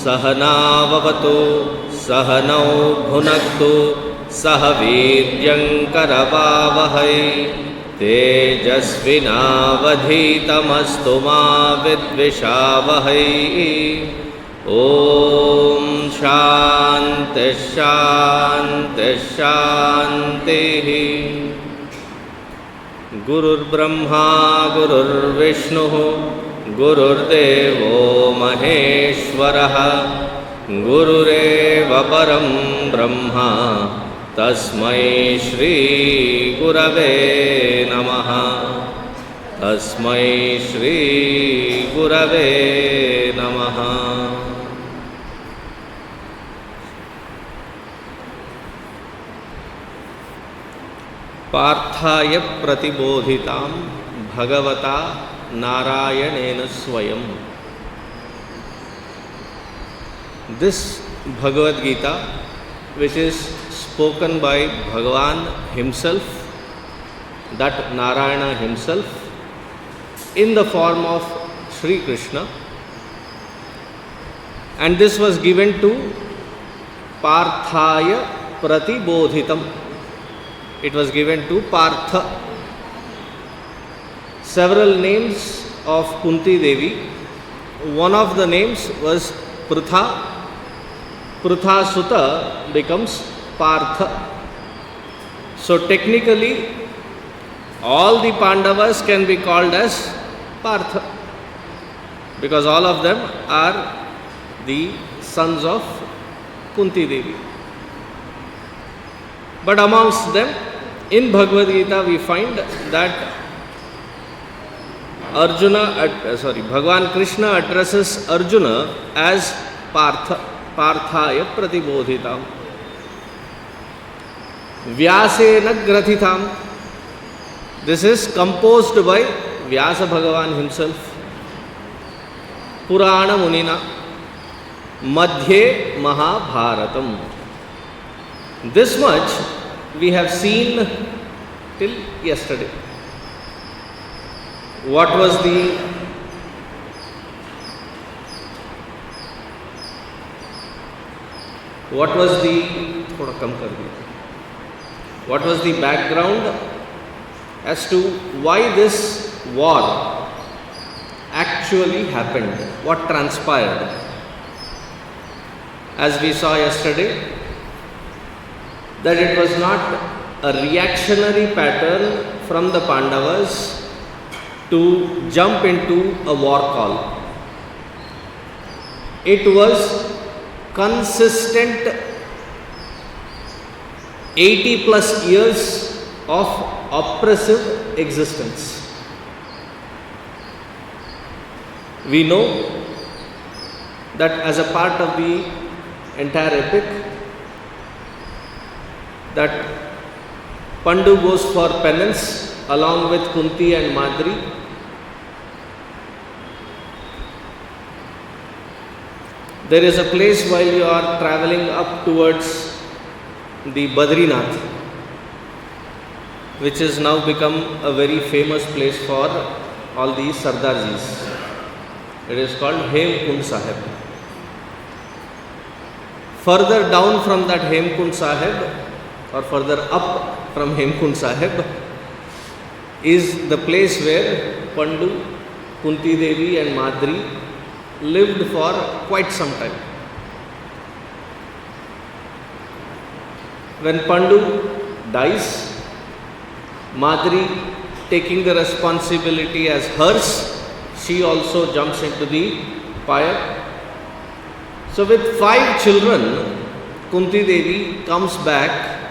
सहनाववतु सहनौ भुनक्तु सह वीर्यङ्करवावहै तेजस्विनावधीतमस्तु मा विद्विषावहै। ॐ शान्ति शान्ति शान्तिः। गुरुर्ब्रह्मा गुरुर्विष्णुः गुरुर्देवो महेश्वरः गुरुरेव परं ब्रह्मा तस्मै श्री गुरवे नमः। तस्मै श्री गुरवे नमः। पार्थाय प्रतिबोधितां भगवता नारायणेन स्वयं। This Bhagavad Gita, which is spoken by Bhagavan himself, that Narayana himself, in the form of Sri Krishna, and this was given to Parthaya Pratibodhitam. It was given to Partha. Several names of Kunti Devi. One of the names was Prutha. Prutha Sutta becomes Partha. So technically, all the Pandavas can be called as Partha, because all of them are the sons of Kunti Devi. But amongst them, in Bhagavad Gita, we find that Bhagavan Krishna addresses Arjuna as Partha, Parthaya Pratibodhitam. Vyasena Grathitam. This is composed by Vyasa Bhagavan himself. Purana Munina. Madhye Mahabharatam. This much we have seen till yesterday. What was the background as to why this war actually happened, what transpired? As we saw yesterday, that it was not a reactionary pattern from the Pandavas to jump into a war call. It was consistent 80 plus years of oppressive existence. We know that as a part of the entire epic, that Pandu goes for penance along with Kunti and Madri. There is a place while you are traveling up towards the Badrinath, which has now become a very famous place for all these Sardarjis. It is called Hemkund Sahib. Further down from that Hemkund Sahib, or further up from Hemkund Sahib, is the place where Pandu, Kunti Devi and Madri lived for quite some time. When Pandu dies, Madri, taking the responsibility as hers, she also jumps into the fire. So with 5 children, Kunti Devi comes back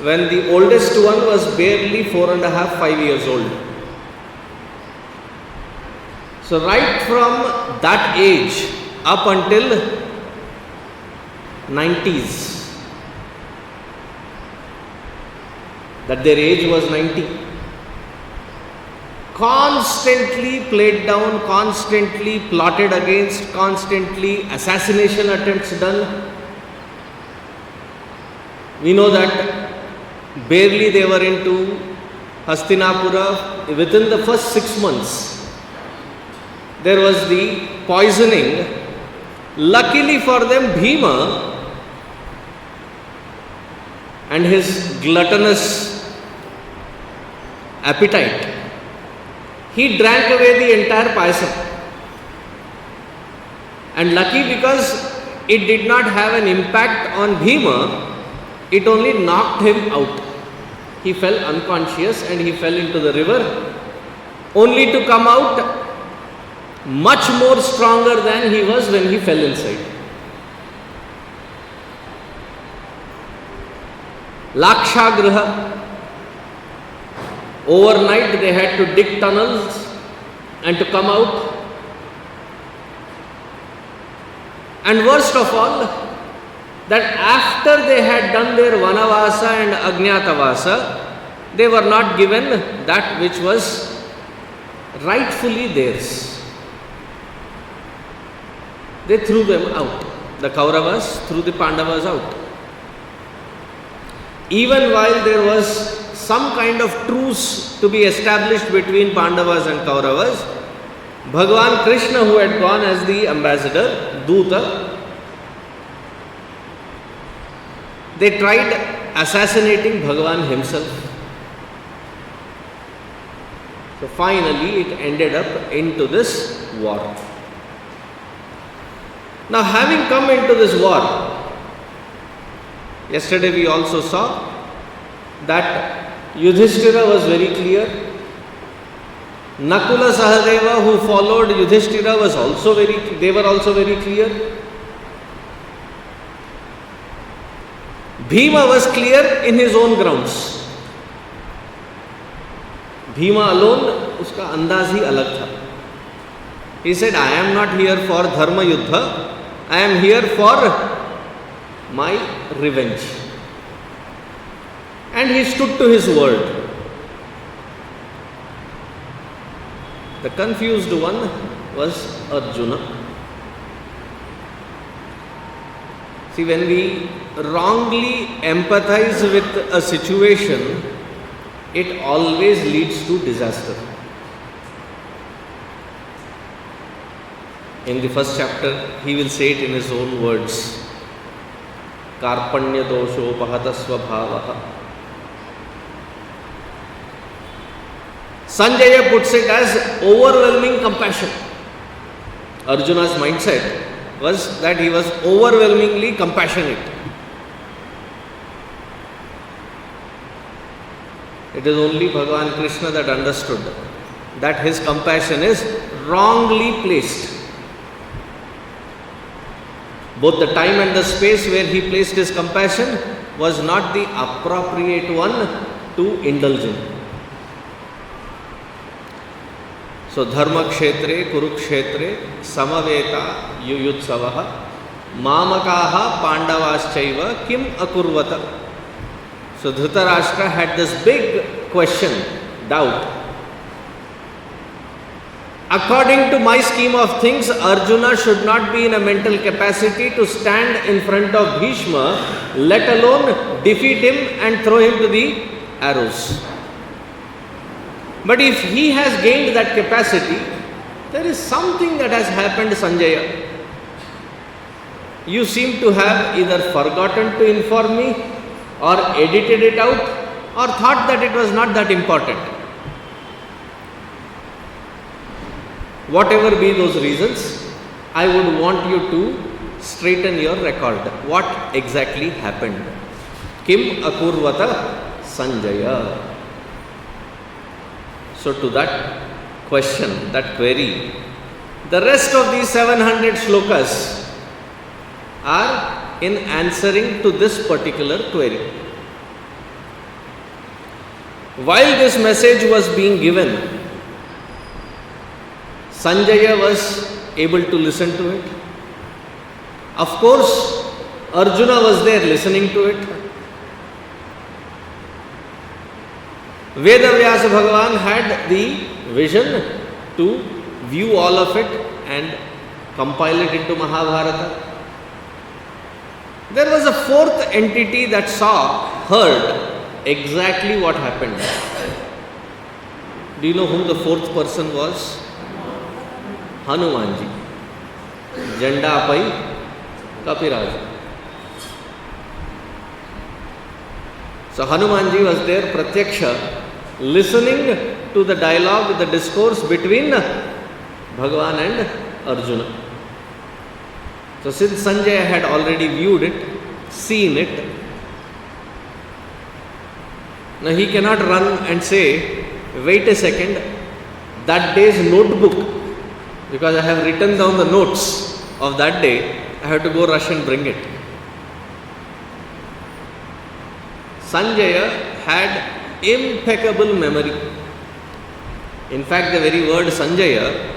when the oldest one was barely 4.5, 5 years old. So right from that age up until 90s, that their age was 90, constantly played down, constantly plotted against, constantly assassination attempts done. We know that barely they were into Hastinapura. Within the first 6 months, there was the poisoning. Luckily for them, Bhima and his gluttonous appetite, he drank away the entire payasam. And lucky, because it did not have an impact on Bhima, it only knocked him out. He fell unconscious and he fell into the river, only to come out much more stronger than he was when he fell inside. Lakshagraha. Overnight they had to dig tunnels and to come out. And worst of all, that after they had done their Vanavasa and Ajnatavasa, they were not given that which was rightfully theirs. They threw them out. The Kauravas threw the Pandavas out. Even while there was some kind of truce to be established between Pandavas and Kauravas, Bhagavan Krishna, who had gone as the ambassador, Duta, they tried assassinating Bhagavan himself. So finally it ended up into this war. Now, having come into this war, yesterday we also saw that Yudhishthira was very clear. Nakula Sahadeva, who followed Yudhishthira, they were also very clear. Bhima was clear in his own grounds. Bhima alone, uska andaz hi alag tha. He said, I am not here for dharma yuddha, I am here for my revenge. And he stood to his word. The confused one was Arjuna. See, when we wrongly empathize with a situation, it always leads to disaster. In the first chapter, he will say it in his own words. Karpanya dosho pahatasva bhavaha. Sanjaya puts it as overwhelming compassion. Arjuna's mindset was that he was overwhelmingly compassionate. It is only Bhagavan Krishna that understood that his compassion is wrongly placed. Both the time and the space where he placed his compassion was not the appropriate one to indulge in. So, dharma kshetre, kurukshetre, samaveta, yuyutsavaha, mamakaha, pandavaschaiva, kim akurvata. So, Dhritarashtra had this big question, doubt. According to my scheme of things, Arjuna should not be in a mental capacity to stand in front of Bhishma, let alone defeat him and throw him to the arrows. But if he has gained that capacity, there is something that has happened, Sanjaya. You seem to have either forgotten to inform me, or edited it out, or thought that it was not that important. Whatever be those reasons, I would want you to straighten your record. What exactly happened? Kim akurvata Sanjaya. So to that question, that query, the rest of these 700 shlokas are in answering to this particular query. While this message was being given, Sanjaya was able to listen to it. Of course, Arjuna was there listening to it. Vedavyasa Bhagavan had the vision to view all of it and compile it into Mahabharata. There was a fourth entity that heard exactly what happened. Do you know who the fourth person was? Hanumanji. Janda pai Kapiraj. So Hanumanji was there, Pratyaksha, listening to the dialogue, the discourse between Bhagavan and Arjuna. So since Sanjaya had already viewed it, seen it, now he cannot run and say, wait a second, that day's notebook, because I have written down the notes of that day, I have to go rush and bring it. Sanjaya had impeccable memory. In fact, the very word Sanjaya,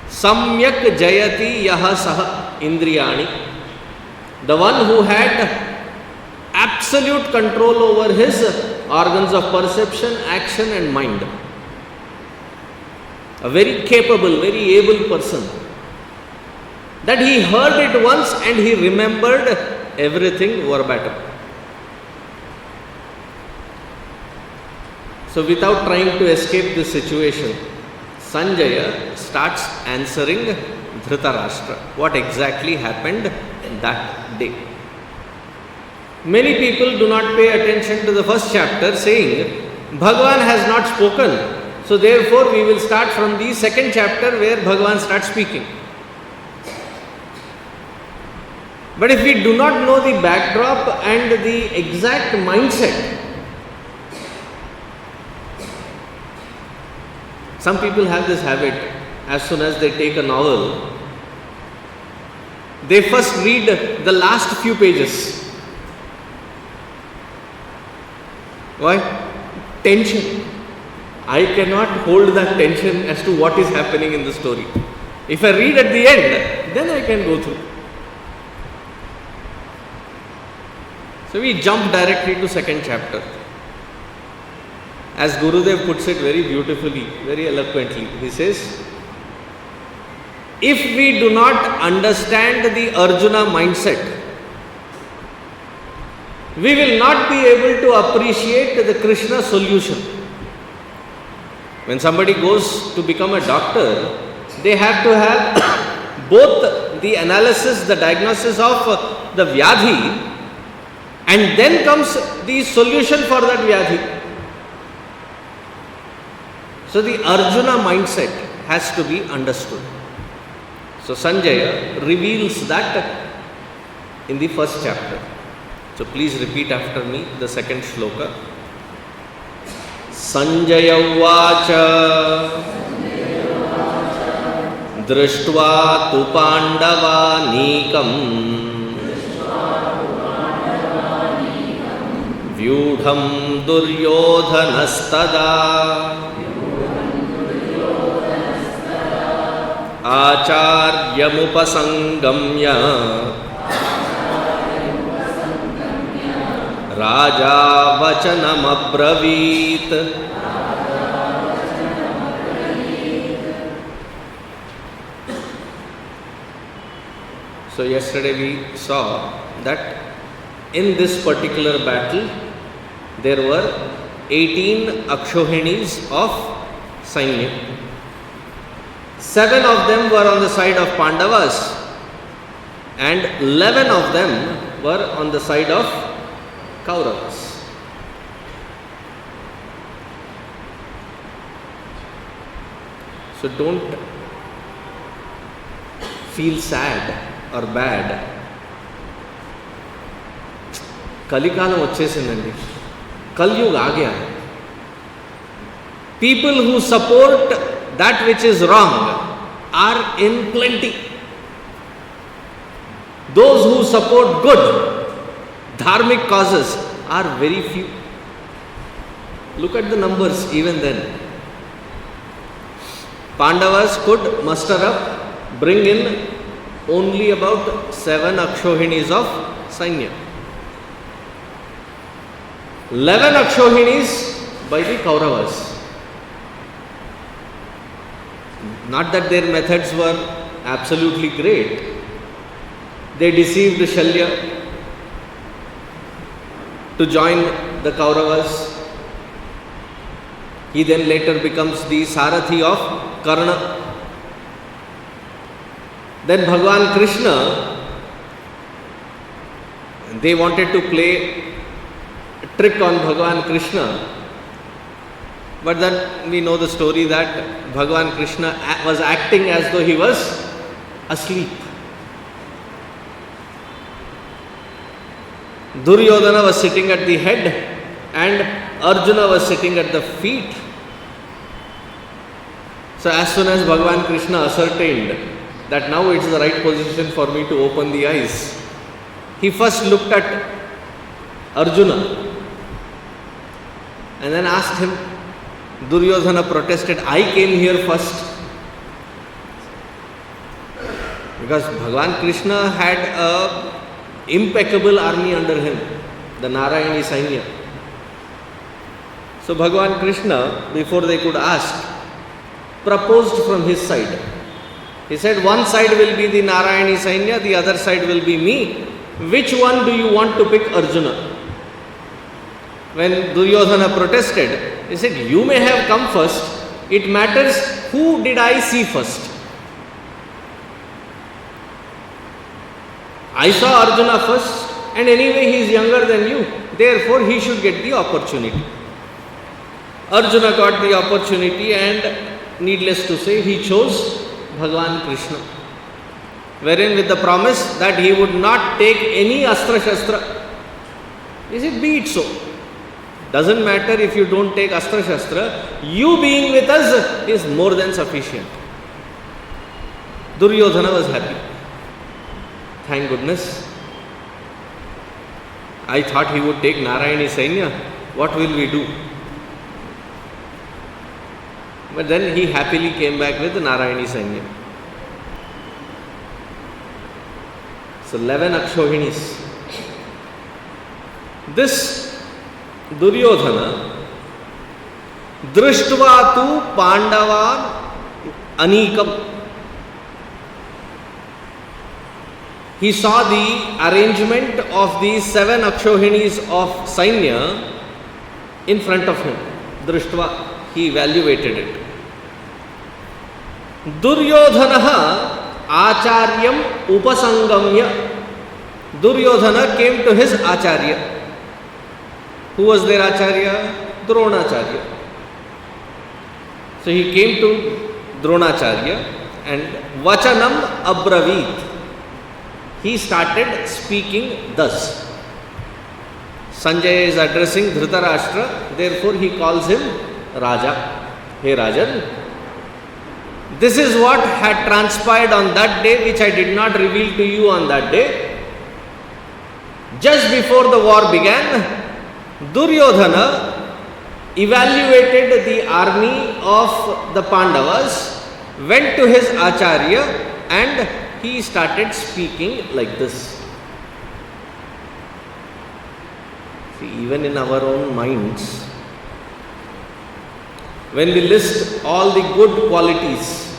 Samyak Jayati Yaha Saha Indriyani, the one who had absolute control over his organs of perception, action and mind. A very capable, very able person. That he heard it once and he remembered everything verbatim. So without trying to escape this situation, Sanjaya starts answering Dhritarashtra. What exactly happened that day? Many people do not pay attention to the first chapter, saying, Bhagavan has not spoken. So therefore we will start from the second chapter where Bhagavan starts speaking. But if we do not know the backdrop and the exact mindset, some people have this habit, as soon as they take a novel, they first read the last few pages. Why? Tension. I cannot hold that tension as to what is happening in the story. If I read at the end, then I can go through. So we jump directly to second chapter. As Gurudev puts it very beautifully, very eloquently, he says, if we do not understand the Arjuna mindset, we will not be able to appreciate the Krishna solution. When somebody goes to become a doctor, they have to have both the analysis, the diagnosis of the Vyadhi, and then comes the solution for that Vyadhi. So the Arjuna mindset has to be understood. So Sanjaya reveals that in the first chapter. So please repeat after me the second shloka. Sanjaya Vacha Drishtva tu Pandava Nikam Vyudham Duryodhanastada Acharyamupasangamya Raja Vachanam Abravit. So yesterday we saw that in this particular battle there were 18 Akshohinis of Sainya. 7 of them were on the side of Pandavas and 11 of them were on the side of Kauravas. So don't feel sad or bad. కలికాలం వచ్చేసిందండి. Kalyug aa gaya. People who support that which is wrong are in plenty. Those who support good, dharmic causes are very few. Look at the numbers even then. Pandavas could muster up, bring in only about 7 Akshohinis of Sainya. 11 Akshohinis by the Kauravas. Not that their methods were absolutely great. They deceived Shalya to join the Kauravas. He then later becomes the Sarathi of Karna. Then Bhagavan Krishna, they wanted to play a trick on Bhagavan Krishna. But then we know the story that Bhagavan Krishna was acting as though he was asleep. Duryodhana was sitting at the head and Arjuna was sitting at the feet. So as soon as Bhagavan Krishna ascertained that now it's the right position for me to open the eyes, he first looked at Arjuna and then asked him. Duryodhana protested, I came here first. Because Bhagavan Krishna had an impeccable army under him, the Narayani Sainya. So Bhagavan Krishna, before they could ask, proposed from his side. He said, one side will be the Narayani Sainya, the other side will be me. Which one do you want to pick, Arjuna? When Duryodhana protested, he said, you may have come first. It matters who did I see first. I saw Arjuna first, and anyway he is younger than you. Therefore he should get the opportunity. Arjuna got the opportunity and needless to say, he chose Bhagavan Krishna. Wherein with the promise that he would not take any Astra Shastra. He said, be it so. Doesn't matter if you don't take Astra Shastra, you being with us is more than sufficient. Duryodhana was happy. Thank goodness. I thought he would take Narayani Sainya. What will we do? But then he happily came back with Narayani Sainya. So 11 Akshohinis. This Duryodhana Drishtva tu Pandavan Anikam. He saw the arrangement of these 7 Akshohinis of Sainya in front of him. Drishtva, he evaluated it. Duryodhanaha Acharyam Upasangamya. Duryodhana came to his Acharya. Who was their Acharya? Dronacharya. So he came to Dronacharya and Vachanam Abravit. He started speaking thus. Sanjay is addressing Dhritarashtra, therefore he calls him Raja. Hey Rajan, this is what had transpired on that day which I did not reveal to you on that day. Just before the war began, Duryodhana evaluated the army of the Pandavas, went to his Acharya and he started speaking like this. See, even in our own minds, when we list all the good qualities,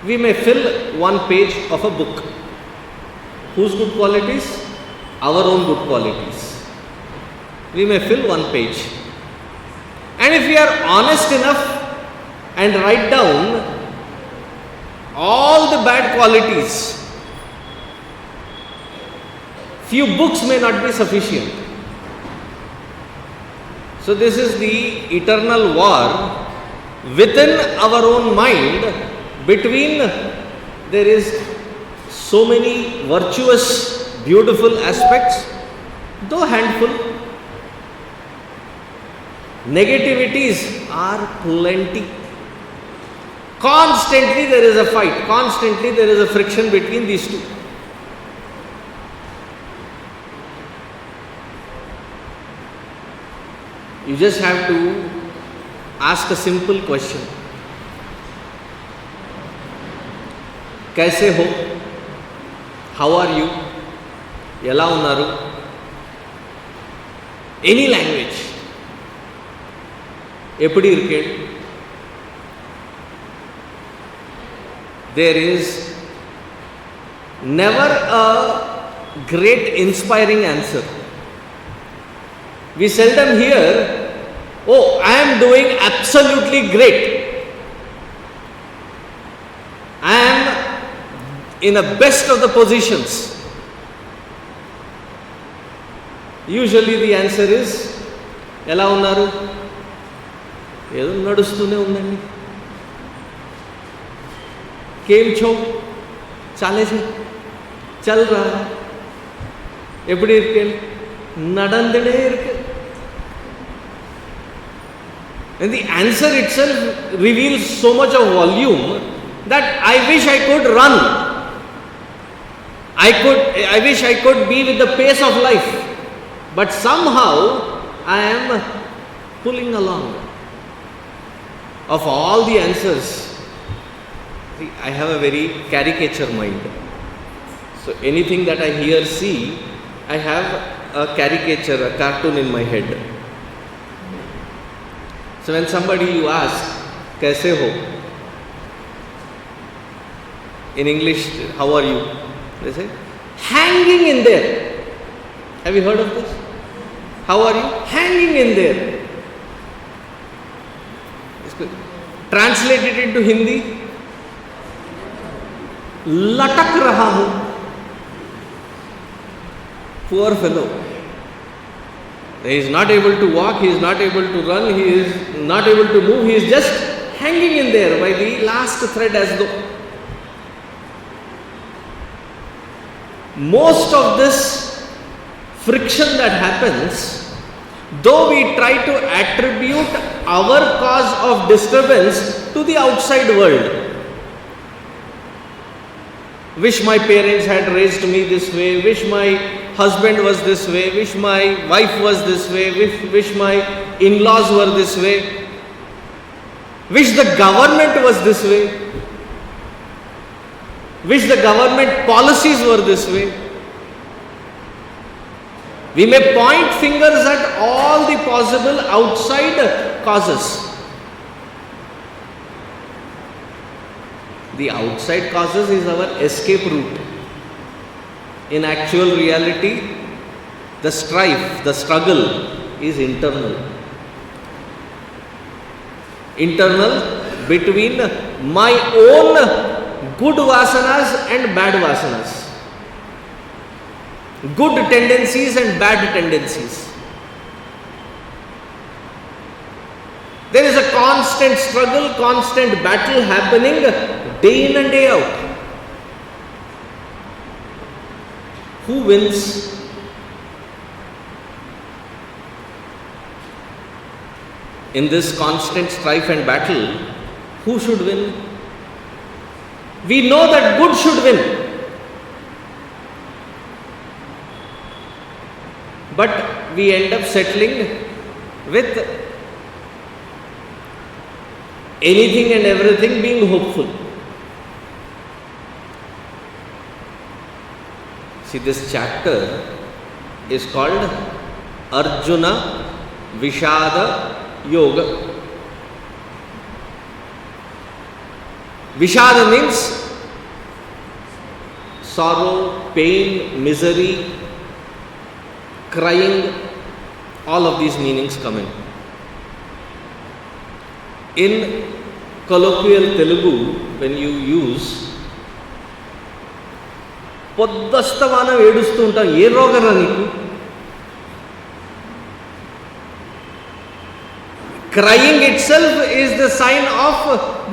we may fill one page of a book. Whose good qualities? Our own good qualities. We may fill one page. And if we are honest enough and write down all the bad qualities, few books may not be sufficient. So this is the eternal war within our own mind between there is so many virtuous, beautiful aspects, though handful. Negativities are plenty. Constantly there is a fight, constantly there is a friction between these two. You just have to ask a simple question. कैसे हो? How are you? ఎలా ఉన్నారు? Any language. எப்படி இருக்கேள்? There is never a great inspiring answer. We seldom hear, oh, I am doing absolutely great. I am in the best of the positions. Usually the answer is, ఎలా ఉన్నారు? ఏదో నడుస్తూనే ఉందండి. केम छो? चाले छे? चल रहा है. எப்படி இருக்கேள்? நடந்துட்டே இருக்கு. And the answer itself reveals so much of volume that I wish I could run. I wish I could be with the pace of life. But somehow I am pulling along. Of all the answers, I have a very caricature mind. So anything that I hear, see, I have a caricature, a cartoon in my head. So when somebody you ask, कैसे हो? In English, how are you? They say, hanging in there. Have you heard of this? How are you? Hanging in there. Translated into Hindi, लटक रहा हूं. Poor fellow. He is not able to walk, he is not able to run, he is not able to move, he is just hanging in there by the last thread as though. Most of this friction that happens, though we try to attribute our cause of disturbance to the outside world. Wish my parents had raised me this way, wish my husband was this way, wish my wife was this way, wish my in-laws were this way, wish the government was this way, wish the government policies were this way. We may point fingers at all the possible outside causes. The outside causes is our escape route. In actual reality, the strife, the struggle is internal. Internal between my own good vasanas and bad vasanas. Good tendencies and bad tendencies. There is a constant struggle, constant battle happening day in and day out. Who wins? In this constant strife and battle, who should win? We know that good should win. But we end up settling with anything and everything being hopeful. See, this chapter is called Arjuna Vishada Yoga. Vishada means sorrow, pain, misery, crying, all of these meanings come in. In colloquial Telugu, when you use పొద్దస్తమానం ఏడుస్తూ ఉంటాం, ఏ రోగరా నీకు? Crying itself is the sign of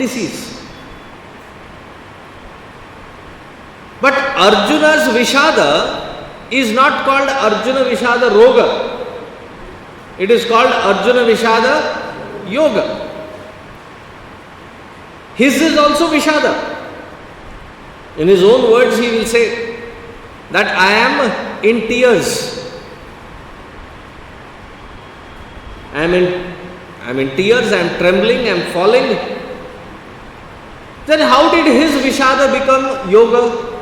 disease. But Arjuna's Vishada is not called Arjuna Vishada Roga. It is called Arjuna Vishada Yoga. His is also Vishada. In his own words, he will say that I am in tears. I am in tears, I am trembling, I am falling. Then how did his Vishada become yoga?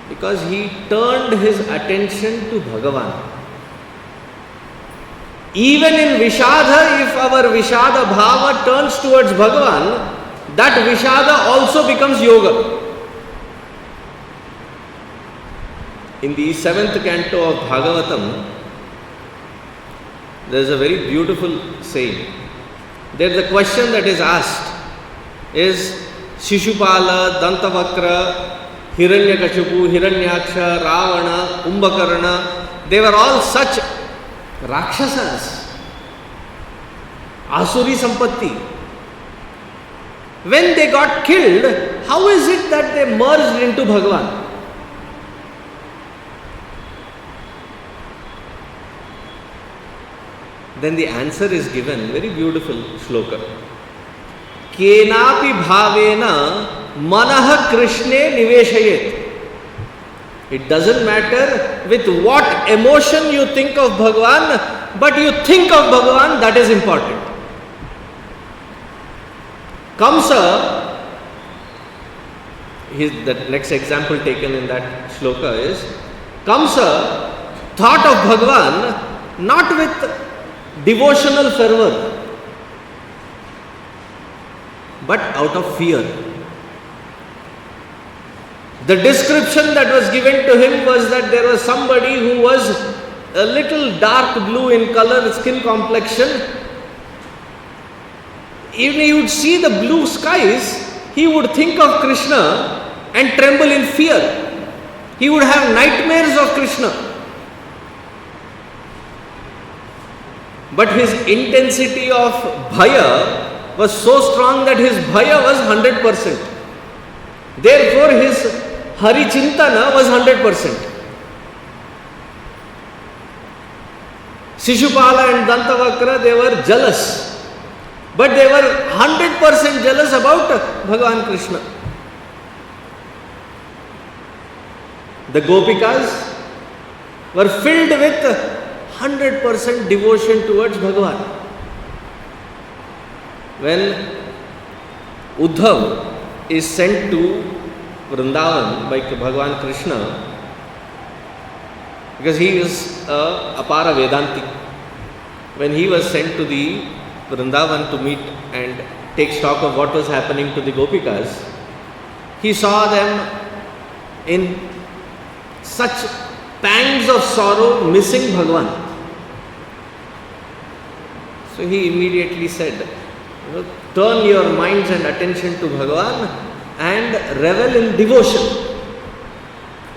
Because he turned his attention to Bhagavan. Even in Vishada, if our Vishada Bhava turns towards Bhagavan, that Vishada also becomes yoga. In the 7th canto of Bhagavatam, there is a very beautiful saying. There the question that is asked is Shishupala, Dantavakra, Hiranyakashipu, Hiranyaksha, Ravana, Kumbhakarna, they were all such Rakshasas, Asuri Sampatti. When they got killed, how is it that they merged into Bhagavan? Then the answer is given, very beautiful shloka. Kenapi bhavena manaha krishne niveshayet. It doesn't matter with what emotion you think of Bhagavan, but you think of Bhagavan, that is important. Kamsa, the next example taken in that shloka is, Kamsa thought of Bhagavan not with devotional fervor, but out of fear. The description that was given to him was that there was somebody who was a little dark blue in color, skin complexion. Even he would see the blue skies, he would think of Krishna and tremble in fear. He would have nightmares of Krishna. But his intensity of bhaya was so strong that his bhaya was 100%. Therefore his Hari Chintana was 100%. Shishupala and Dantavakra, they were jealous. But they were 100% jealous about Bhagavan Krishna. The Gopikas were filled with 100% devotion towards Bhagavan. When Uddhav is sent to Vrindavan by Bhagavan Krishna, because he is a Apara Vedanti. When he was sent to the Vrindavan to meet and take stock of what was happening to the Gopikas, he saw them in such pangs of sorrow missing Bhagavan. So he immediately said, turn your minds and attention to Bhagavan and revel in devotion,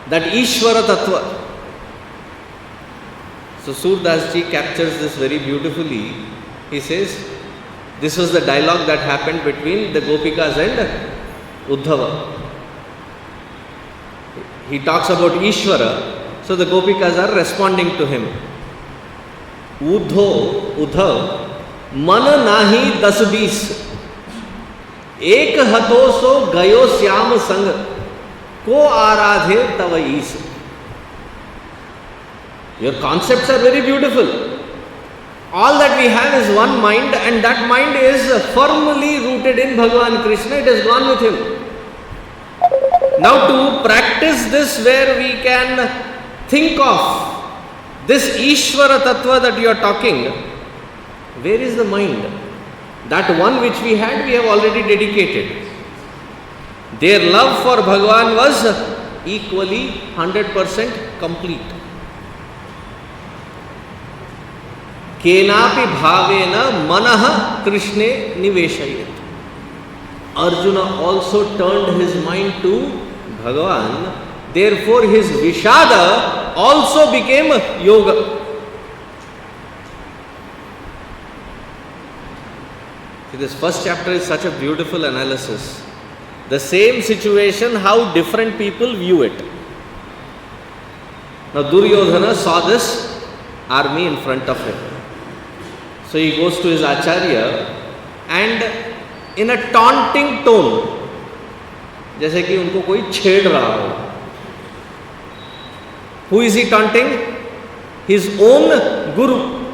that Ishvara Tattva. So Surdas ji captures this very beautifully. He says, this was the dialogue that happened between the Gopikas and Uddhava. He talks about Ishvara, so the Gopikas are responding to him. Uddhav, मन नाही 10-20, एक हतो सो गयो श्याम संग, को आराधे तव ईस. Your concepts are very beautiful. All that we have is one mind, and that mind is firmly rooted in Bhagavan Krishna. It has gone with him. Now to practice this, where we can think of this Ishvara Tattva that you are talking, where is the mind? That one which we had, we have already dedicated. Their love for Bhagavan was equally 100% complete. Kenapi bhavena manaha krishne niveshayet. Arjuna also turned his mind to Bhagavan. Therefore his Vishada also became yoga. See, this first chapter is such a beautiful analysis. The same situation, how different people view it. Now Duryodhana saw this army in front of him. So he goes to his Acharya and in a taunting tone, जैसे कि उनको कोई छेड़ रहा हो. Who is he taunting? His own guru.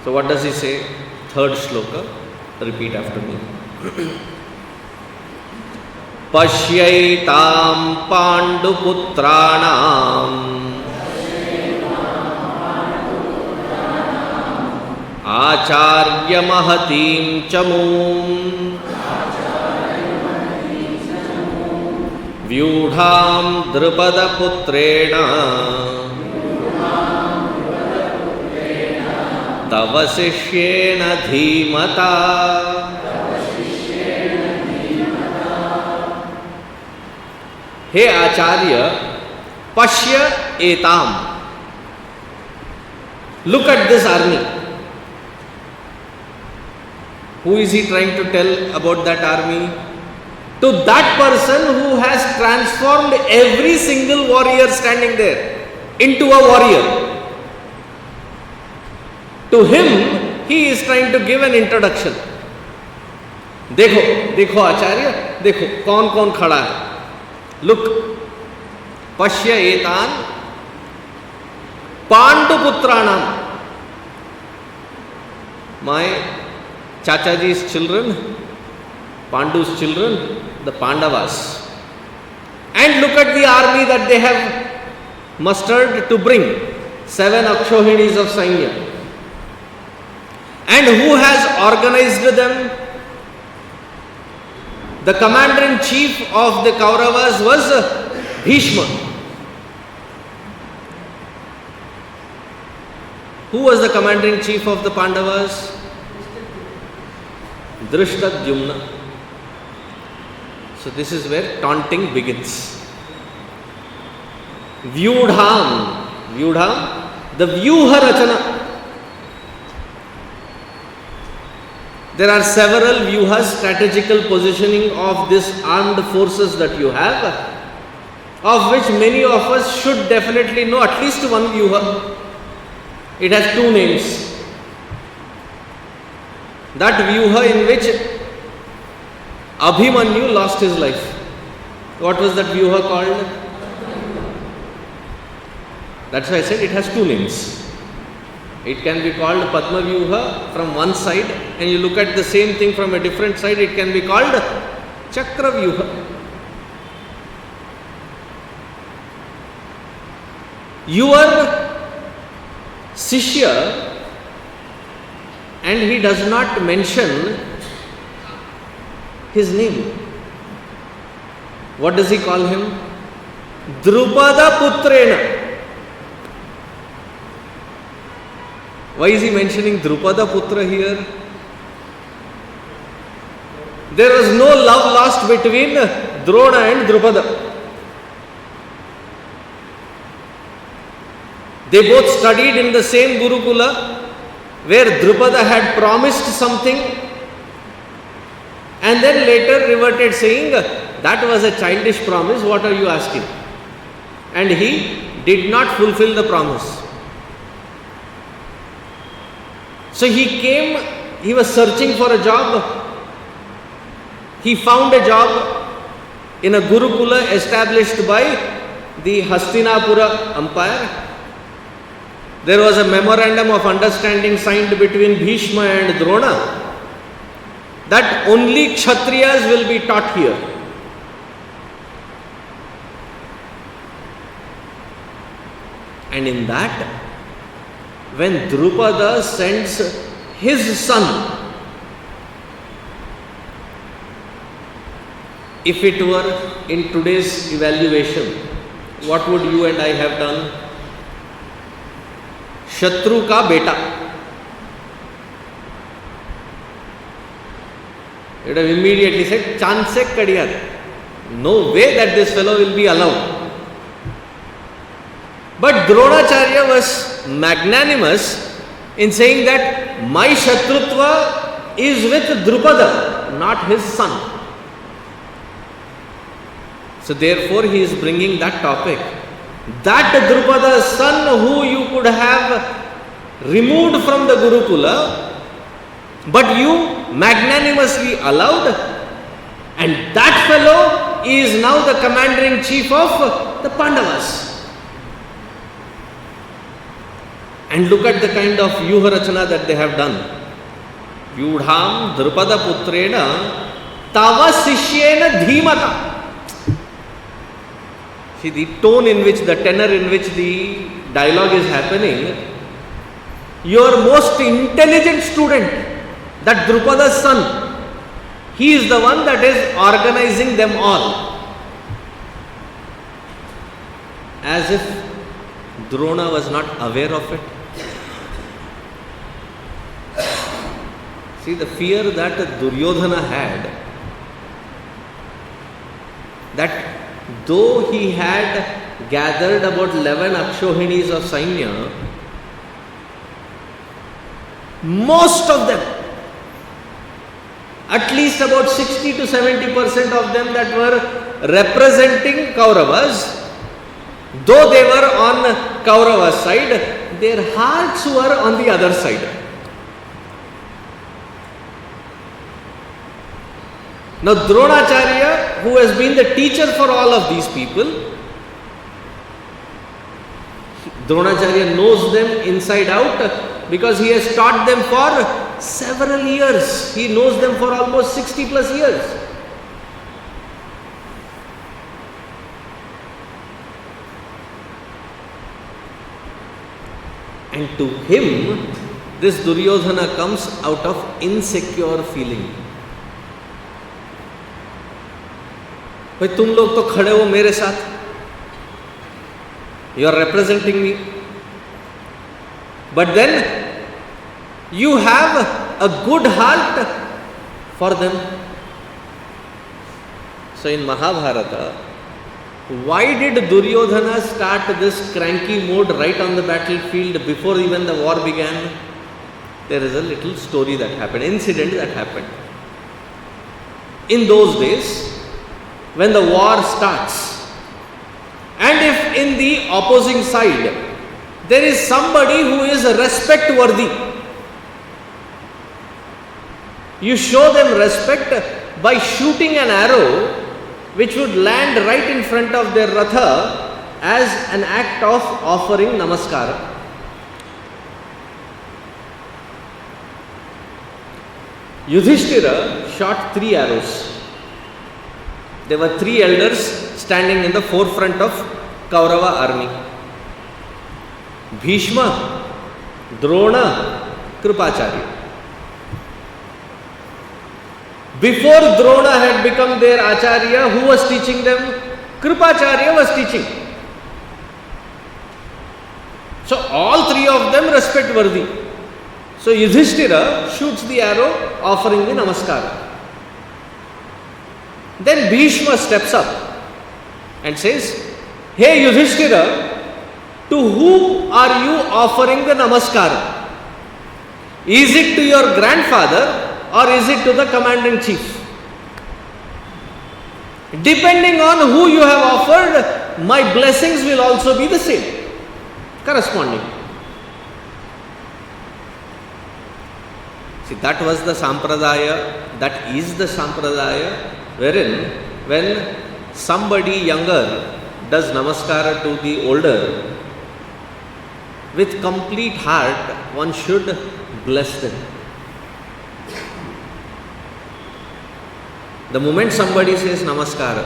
So what does he say? Third shloka. Repeat after me. Pashyaitam panduputranam acharya mahatim chamum vyudham drupada putrena tava sishyena dhimata. हे आचार्य, पश्य एताम, look at this army. Who is he trying to tell about that army? To that person who has transformed every single warrior standing there into a warrior. To him he is trying to give an introduction. देखो देखो आचार्य, देखो कौन कौन खड़ा है. Look, Pashya etan Panduputranam. My Chachaji's children, Pandu's children, the Pandavas. And look at the army that they have mustered to bring 7 Akshohinis of Sainya. And who has organized them? The commander-in-chief of the Kauravas was Bhishma. Who was the commander-in-chief of the Pandavas? Drishtadyumna. So this is where taunting begins. Vyudham. Vyudham, the Vyuha Rachana. There are several vyuhas, strategical positioning of this armed forces that you have, of which many of us should definitely know at least one vyuha. It has 2 names. That vyuha in which Abhimanyu lost his life. What was that vyuha called? That's why I said it has 2 names. It can be called Padma Vyuha from one side, and you look at the same thing from a different side, it can be called Chakra Vyuha. Your Sishya, and he does not mention his name. What does he call him? Drupada Putrena. Why is he mentioning Drupada Putra here? There was no love lost between Drona and Drupada. They both studied in the same Gurukula, where Drupada had promised something and then later reverted saying, that was a childish promise, what are you asking? And he did not fulfill the promise. So he came, he was searching for a job. He found a job in a Gurukula established by the Hastinapura Empire. There was a memorandum of understanding signed between Bhishma and Drona that only Kshatriyas will be taught here. And in that, when Drupada sends his son, if it were in today's evaluation, what would you and I have done? Shatru ka beta. You would have immediately said, chance kadiyar. No way that this fellow will be allowed. But Dronacharya was magnanimous in saying that my Shatrutva is with Drupada, not his son. So therefore he is bringing that topic. That Drupada's son who you could have removed from the Gurukula, but you magnanimously allowed, and that fellow is now the commander-in-chief of the Pandavas. And look at the kind of Yuha Rachana that they have done. Vyudham Drupada Putrena Tava Sishyena Dhimata. See, the tone in which, the tenor in which the dialogue is happening, your most intelligent student, that Drupada's son, he is the one that is organizing them all. As if Drona was not aware of it. See, the fear that Duryodhana had, that though he had gathered about 11 Akshohinis of Sainya, most of them, at least about 60 to 70% of them that were representing Kauravas, though they were on Kaurava's side, their hearts were on the other side. Now Dronacharya, who has been the teacher for all of these people, Dronacharya knows them inside out because he has taught them for several years. He knows them for almost 60 plus years. And to him, this Duryodhana comes out of insecure feeling. भाई तुम लोग तो खड़े हो मेरे साथ, you are representing me, but then you have a good heart for them. So in Mahabharata, why did Duryodhana start this cranky mode right on the battlefield before even the war began? There is a little story that happened, incident that happened. In those days, when the war starts, and if in the opposing side there is somebody who is respect worthy, you show them respect by shooting an arrow which would land right in front of their ratha as an act of offering namaskara. Yudhishthira shot 3 arrows. There were 3 elders standing in the forefront of Kaurava army. Bhishma, Drona, Kripacharya. Before Drona had become their Acharya, who was teaching them? Kripacharya was teaching. So all 3 of them respect worthy. So Yudhishthira shoots the arrow offering the namaskara. Then Bhishma steps up and says, "Hey Yudhishthira, to whom are you offering the namaskara? Is it to your grandfather or is it to the commander-in-chief? Depending on who you have offered, my blessings will also be the same, corresponding." See, that was the sampradaya, that is the sampradaya, wherein when somebody younger does namaskara to the older, with complete heart one should bless them. The moment somebody says namaskara,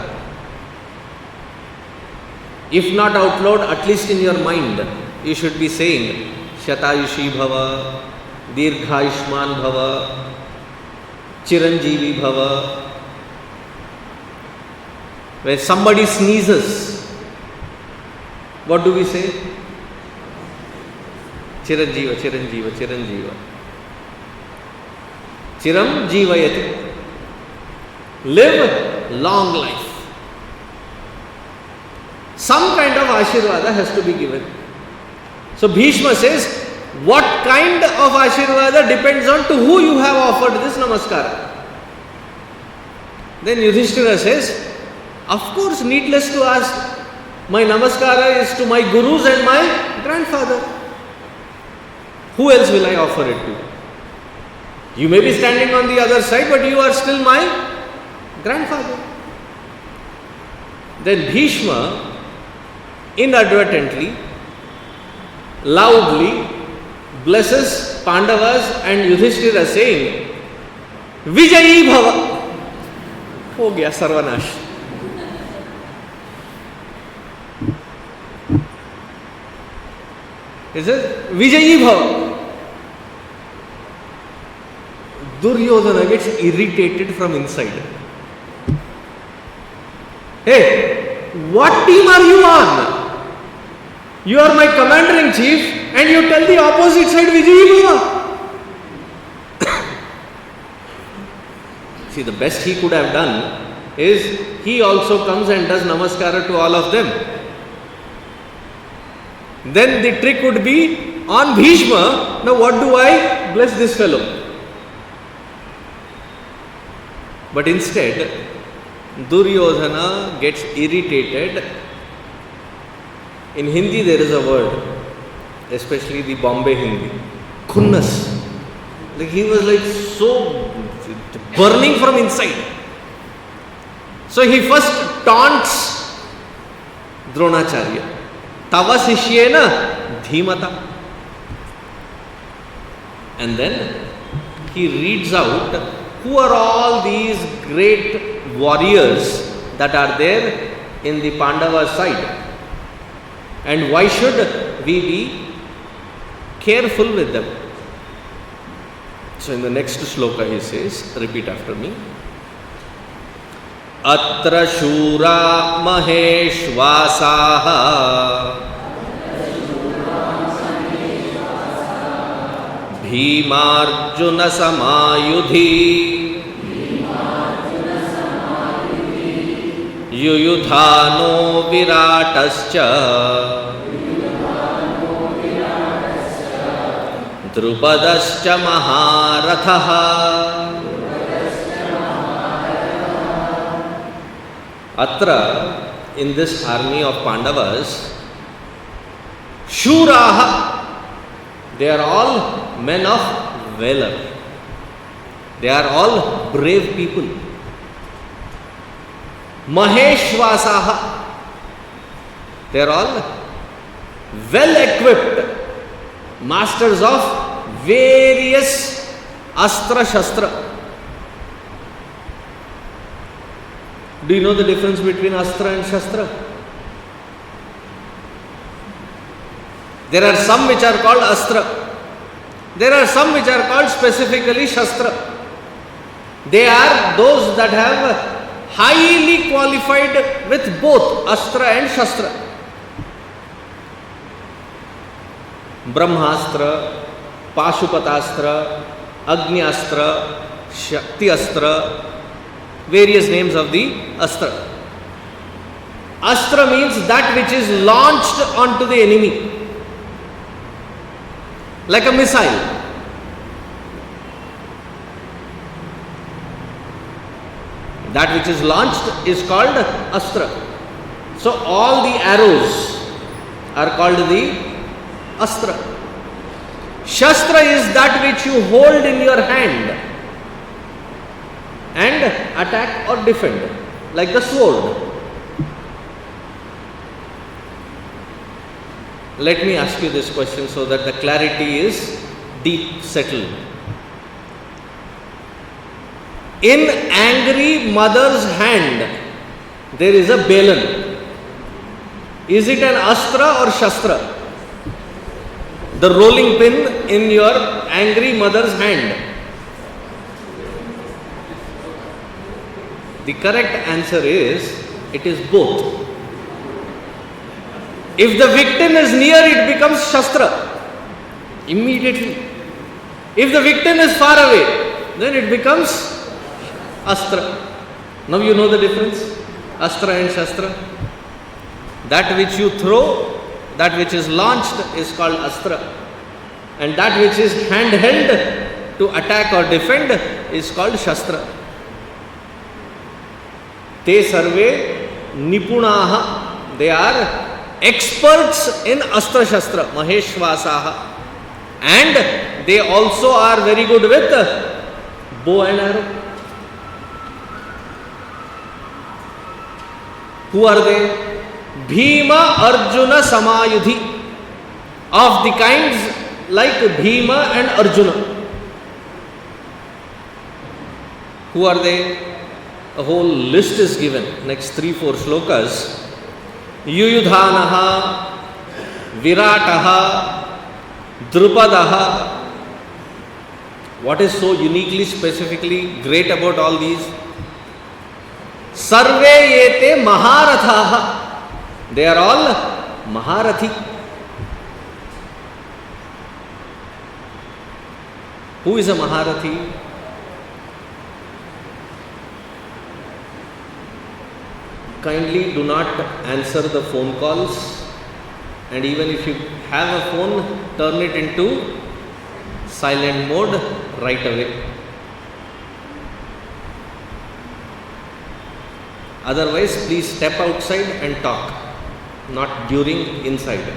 if not out loud, at least in your mind, you should be saying Shatayushi Bhava, Dirghayushman Bhava, Chiranjeevi Bhava. When somebody sneezes, what do we say? Chiranjeeva, Chiranjeeva, Chiranjeeva. Chiram Jeevayati. Live long life. Some kind of Ashirvada has to be given. So Bhishma says, what kind of Ashirvada depends on to who you have offered this namaskara. Then Yudhishthira says, of course, needless to ask, my namaskara is to my gurus and my grandfather. Who else will I offer it to? You may be standing on the other side, but you are still my grandfather. Then Bhishma inadvertently, loudly blesses Pandavas and Yudhishthira saying, Vijayi Bhava. Ho gaya Sarvanash. He says, Vijayi Bhava. Duryodhana gets irritated from inside. Hey, what team are you on? You are my commander-in-chief and you tell the opposite side Vijayi Bhava. See, the best he could have done is he also comes and does namaskara to all of them. Then the trick would be on Bhishma. Now what do I bless this fellow? But instead, Duryodhana gets irritated. In Hindi there is a word, especially the Bombay Hindi, khunnas. Like he was like so burning from inside. So he first taunts Dronacharya. Tava sishyena dhimata. And then he reads out who are all these great warriors that are there in the Pandava side, and why should we be careful with them? So in the next shloka he says, repeat after me, Atra Shura Maheshvasaha Bhimarjuna Samayudhi Yuyudhano Viratascha Drupadascha Maharathaha. Atra, in this army of Pandavas, Shuraha, they are all men of valor. They are all brave people. Maheshvasaha, they are all well equipped, masters of various astra shastra. Do you know the difference between astra and shastra? There are some which are called astra. There are some which are called specifically shastra. They are those that have highly qualified with both astra and shastra. Brahmastra, Pashupatastra, Agnyastra, Shaktiastra, various names of the astra. Astra means that which is launched onto the enemy, like a missile. That which is launched is called astra. So all the arrows are called the astra. Shastra is that which you hold in your hand and attack or defend, like the sword. Let me ask you this question so that the clarity is deep settled. In angry mother's hand, there is a balan. Is it an astra or shastra? The rolling pin in your angry mother's hand. The correct answer is, it is both. If the victim is near, it becomes shastra immediately. If the victim is far away, then it becomes astra. Now you know the difference, astra and shastra. That which you throw, that which is launched is called astra, and that which is handheld to attack or defend is called shastra. Te sarve nipunaha, they are experts in astra shastra, maheshvasaha, and they also are very good with bow and arrow. Who are they? Bhima Arjuna Samayudhi, of the kinds like Bhima and Arjuna. Who are they? A whole list is given. Next 3-4 shlokas. Yuyudhanaha, Virataha, Drupadaha. What is so uniquely, specifically great about all these? Sarve yete Maharathaha. They are all Maharathi. Who is a Maharathi? Kindly do not answer the phone calls, and even if you have a phone, turn it into silent mode right away. Otherwise, please step outside and talk, not during inside.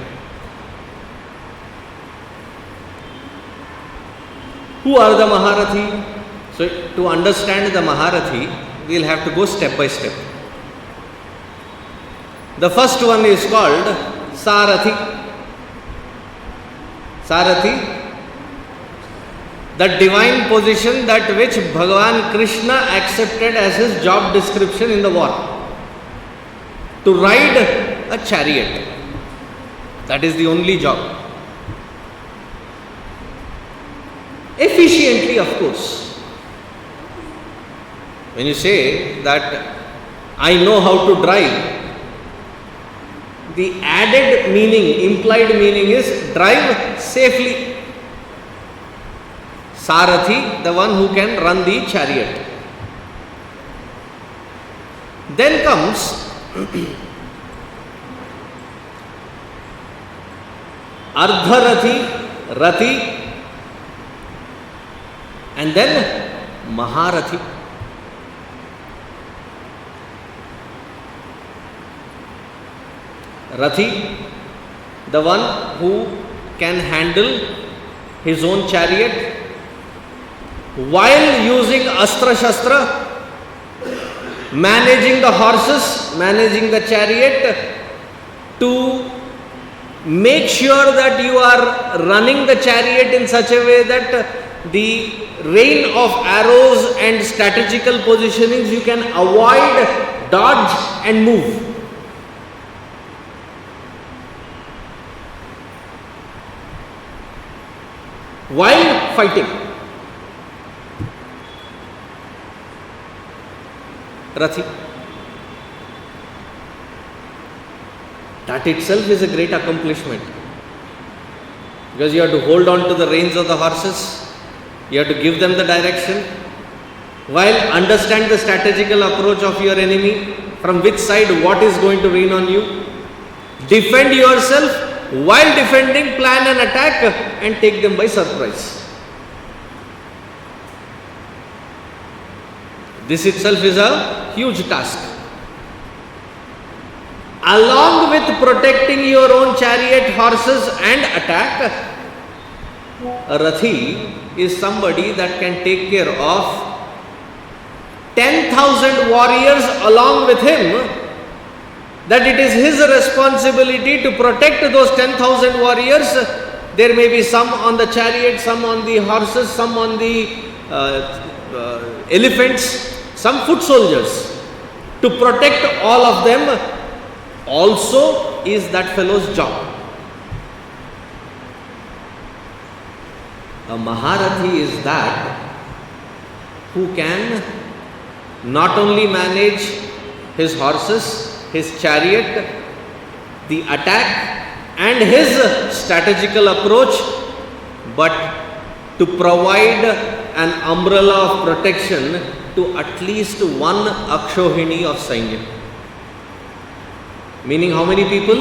Who are the Maharathi? So, to understand the Maharathi, we will have to go step by step. The first one is called Sarathi. Sarathi, the divine position that which Bhagavan Krishna accepted as his job description in the war. To ride a chariot. That is the only job. Efficiently, of course. When you say that I know how to drive, the added meaning, implied meaning is drive safely. Sarathi, the one who can run the chariot. Then comes Ardharathi, Rathi, and then Maharathi. Rathi, the one who can handle his own chariot while using Astra Shastra, managing the horses, managing the chariot to make sure that you are running the chariot in such a way that the rain of arrows and strategical positionings you can avoid, dodge and move. While fighting. Rathi. That itself is a great accomplishment. Because you have to hold on to the reins of the horses, you have to give them the direction, while understand the strategical approach of your enemy, from which side what is going to rain on you, defend yourself, while defending, plan an attack and take them by surprise. This itself is a huge task. Along with protecting your own chariot, horses and attack, a Rathi is somebody that can take care of 10,000 warriors along with him, that it is his responsibility to protect those 10,000 warriors. There may be some on the chariot, some on the horses, some on the elephants, some foot soldiers. To protect all of them also is that fellow's job. A Maharathi is that who can not only manage his horses, his chariot, the attack and his strategical approach, but to provide an umbrella of protection to at least one Akshohini of Sainya. Meaning how many people?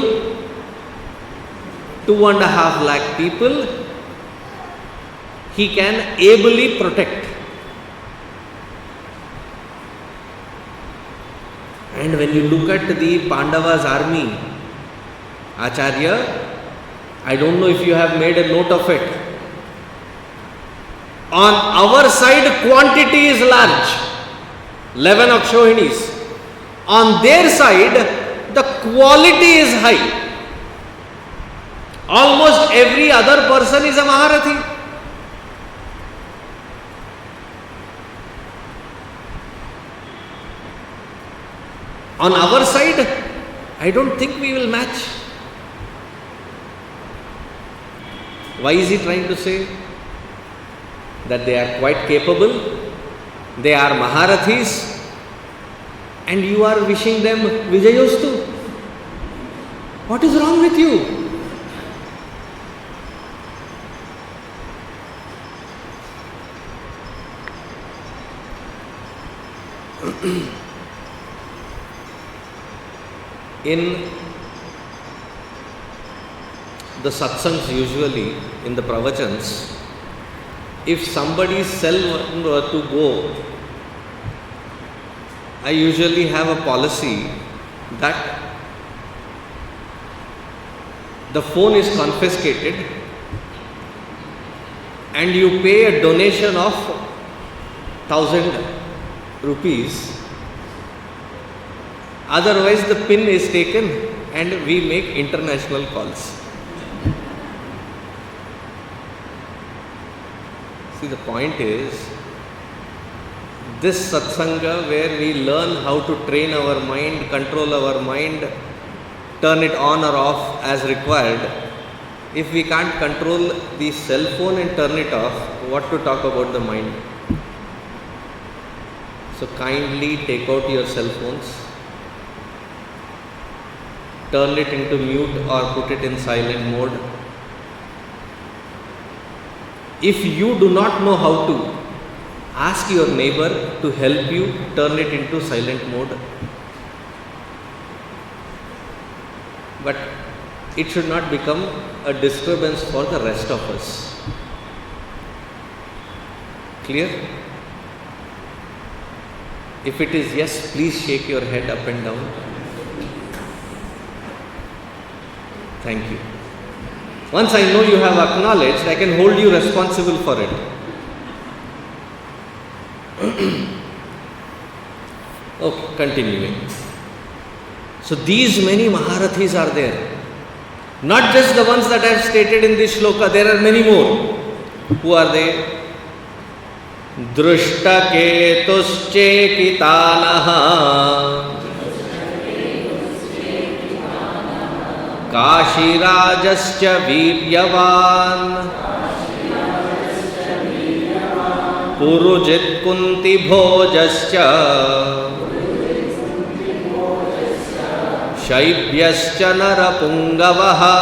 2.5 lakh people he can ably protect. And when you look at the Pandavas' army, Acharya, I don't know if you have made a note of it. On our side, quantity is large, 11 Akshohinis. On their side, the quality is high. Almost every other person is a Maharathi. On our side, I don't think we will match. Why is he trying to say? That they are quite capable, they are Maharathis, and you are wishing them Vijayostu. What is wrong with you? In the satsangs, usually in the pravachans, if somebody's cell were to go, I usually have a policy that the phone is confiscated and you pay a donation of 1,000 rupees. Otherwise, the pin is taken and we make international calls. See, the point is, this satsanga where we learn how to train our mind, control our mind, turn it on or off as required. If we can't control the cell phone and turn it off, what to talk about the mind? So kindly take out your cell phones, turn it into mute or put it in silent mode. If you do not know how to, ask your neighbor to help you turn it into silent mode. But it should not become a disturbance for the rest of us. Clear? If it is yes, please shake your head up and down. Thank you. Once I know you have acknowledged, I can hold you responsible for it. Okay, continuing. So these many Maharathis are there. Not just the ones that I have stated in this shloka, there are many more. Who are they? Drushta ketuschekitanaha Kashirajascha viryavan Purujit kunti bhojascha Shaibhyascha narapungavaha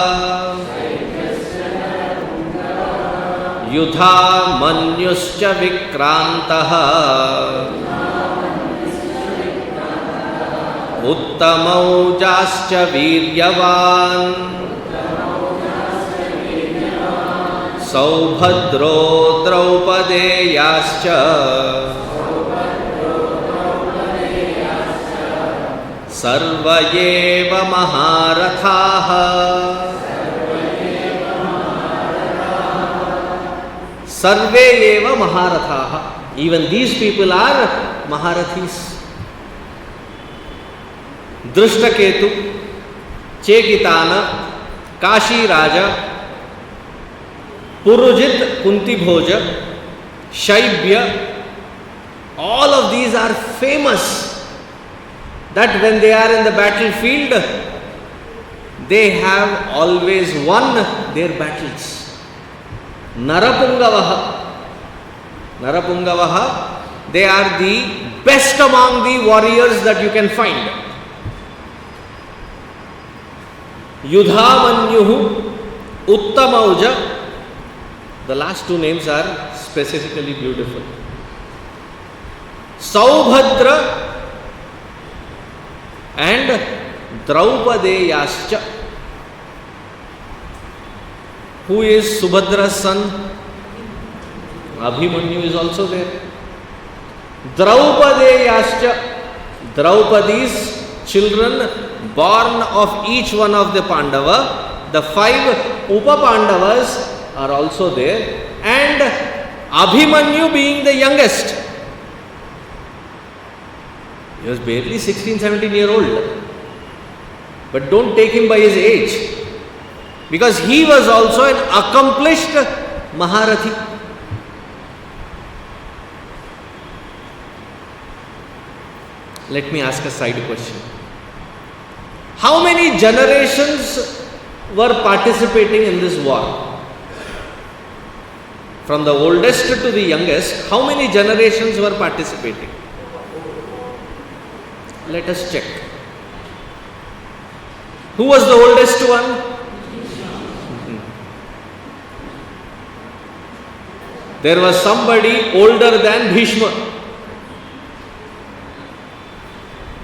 Yudha manyuscha vikrantaha Uttamaujascha viryavan Saubhadro draupadeyascha Sarvayeva maharathaha Sarvayeva maharathaha. Even these people are Maharathis. Drushtaketu, Chekitana, Kashi Raja, Purujit Kunti Bhoja, Shaibya, all of these are famous that when they are in the battlefield, they have always won their battles. Narapungavaha, they are the best among the warriors that you can find. Yudhamanyuhu, Uttamauja, the last two names are specifically beautiful. Saubhadra and Draupadeyascha. Who is Subhadra's son? Abhimanyu is also there. Draupadeyascha, Draupadi's children born of each one of the Pandava. The 5 Upa Pandavas are also there. And Abhimanyu being the youngest. He was barely 16, 17-year-old. But don't take him by his age, because he was also an accomplished Maharathi. Let me ask a side question. How many generations were participating in this war? From the oldest to the youngest, how many generations were participating? Let us check. Who was the oldest one? There was somebody older than Bhishma.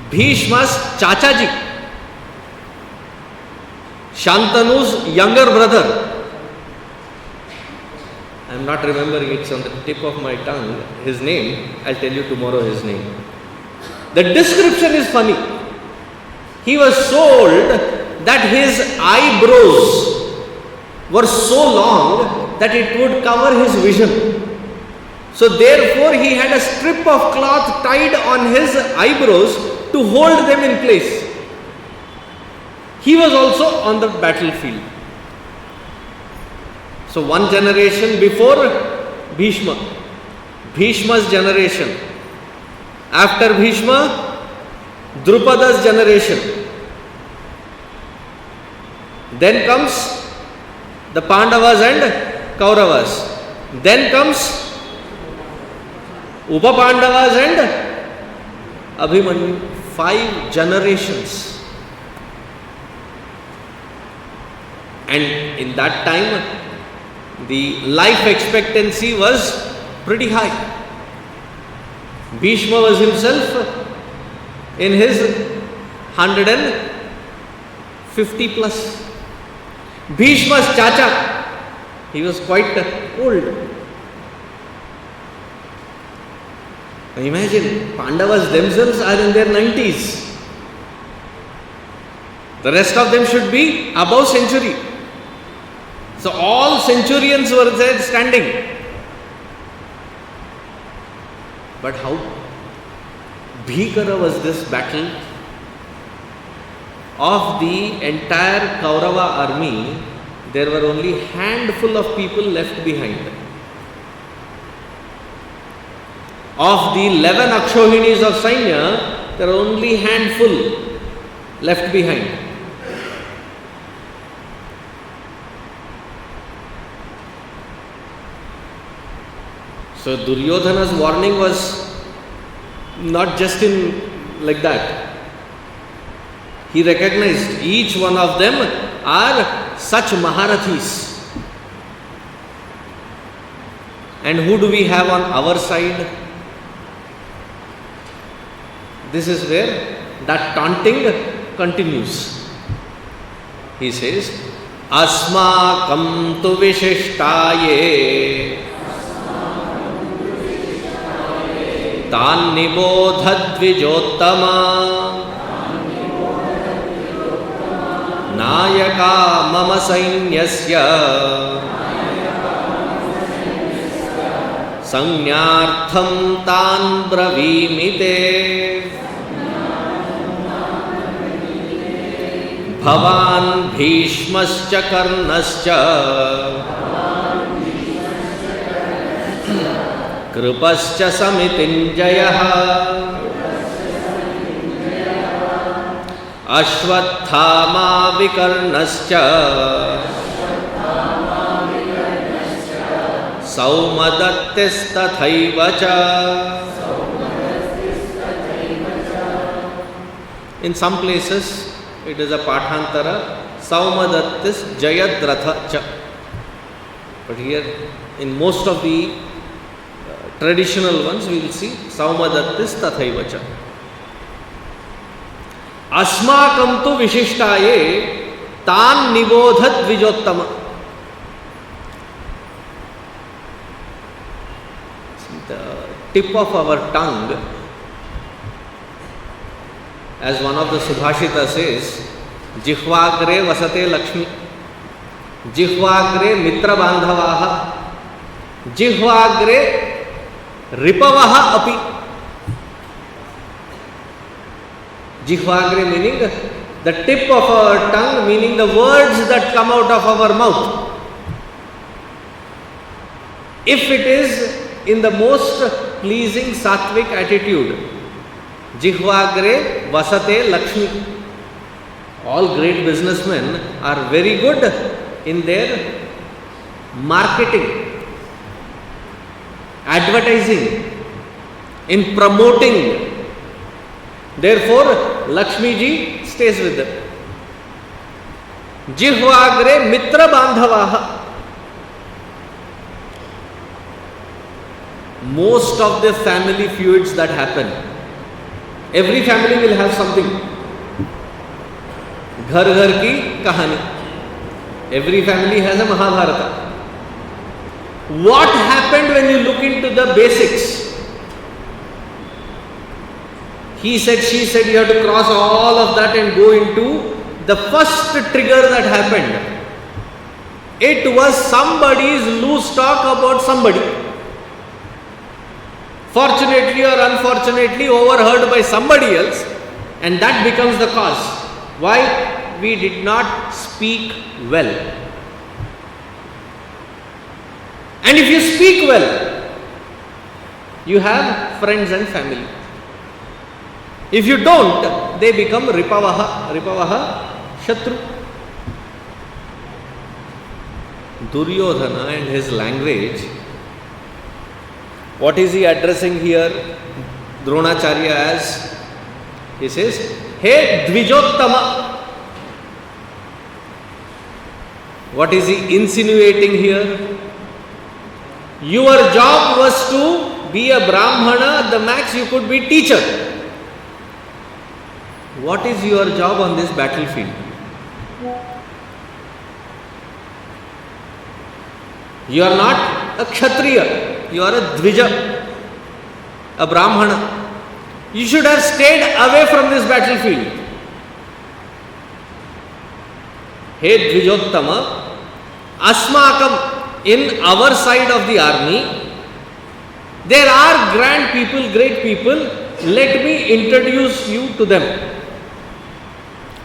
Bhishma's Chachaji, Shantanu's younger brother. I am not remembering, it's on the tip of my tongue, his name. I'll tell you tomorrow his name. The description is funny. He was so old that his eyebrows were so long that it would cover his vision. So therefore he had a strip of cloth tied on his eyebrows to hold them in place. He was also on the battlefield. So one generation before Bhishma, Bhishma's generation. After Bhishma, Drupada's generation. Then comes the Pandavas and Kauravas. Then comes Upa-Pandavas and Abhimanyu. 5 generations. And in that time, the life expectancy was pretty high. Bhishma was himself in his 150 plus. Bhishma's chacha, he was quite old. Imagine, Pandavas themselves are in their 90s. The rest of them should be above century. So all centurions were there standing. But how bhikara was this battle? Of the entire Kaurava army, there were only handful of people left behind. Of the 11 Akshohinis of Sainya, there are only handful left behind. So Duryodhana's warning was not just in like that. He recognized each one of them are such Maharathis. And who do we have on our side? This is where that taunting continues. He says, Asmakam tu vishishtaye Tan nibodhadvijottama Nayaka mama sainyasya Sanyartham tan bravimite Bhavan Bhishmascha Karnascha Krupascha Samitinjayaha Ashwathama Vikarnascha Saumadattis tathaivacha. In some places it is a Pathantara, Saumadattis Jayadratha cha. But here in most of the traditional ones we will see Saumadattis tathaivacha. Asmakam tu vishishtaye tan nibodhat vijottama. The tip of our tongue, as one of the Subhashita says, Jihvagre vasate Lakshmi, Jihvagre mitra bandhavaha, Jihvagre ripavaha api. Jihvagre meaning the tip of our tongue, meaning the words that come out of our mouth. If it is in the most pleasing sattvic attitude, Jihvagre vasate Lakshmi. All great businessmen are very good in their marketing, advertising, in promoting. Therefore, Lakshmi ji stays with them. Jihvagre mitra bandhavaha. Most of the family feuds that happen, every family will have something. Ghar ghar ki kahani. Every family has a Mahabharata. What happened when you look into the basics? He said, she said, you have to cross all of that and go into the first trigger that happened. It was somebody's loose talk about somebody. Fortunately or unfortunately overheard by somebody else, and that becomes the cause. Why? We did not speak well. And if you speak well, you have friends and family. If you don't, they become ripavaha, shatru. Duryodhana and his language, what is he addressing here Dronacharya as? He says, Hey Dvijottama. What is he insinuating here? Your job was to be a Brahmana, at the max you could be teacher. What is your job on this battlefield? You are not a Kshatriya, you are a Dvija, a Brahmana. You should have stayed away from this battlefield. Hey Dvijottama, Asmakam, in our side of the army, there are grand people, great people. Let me introduce you to them.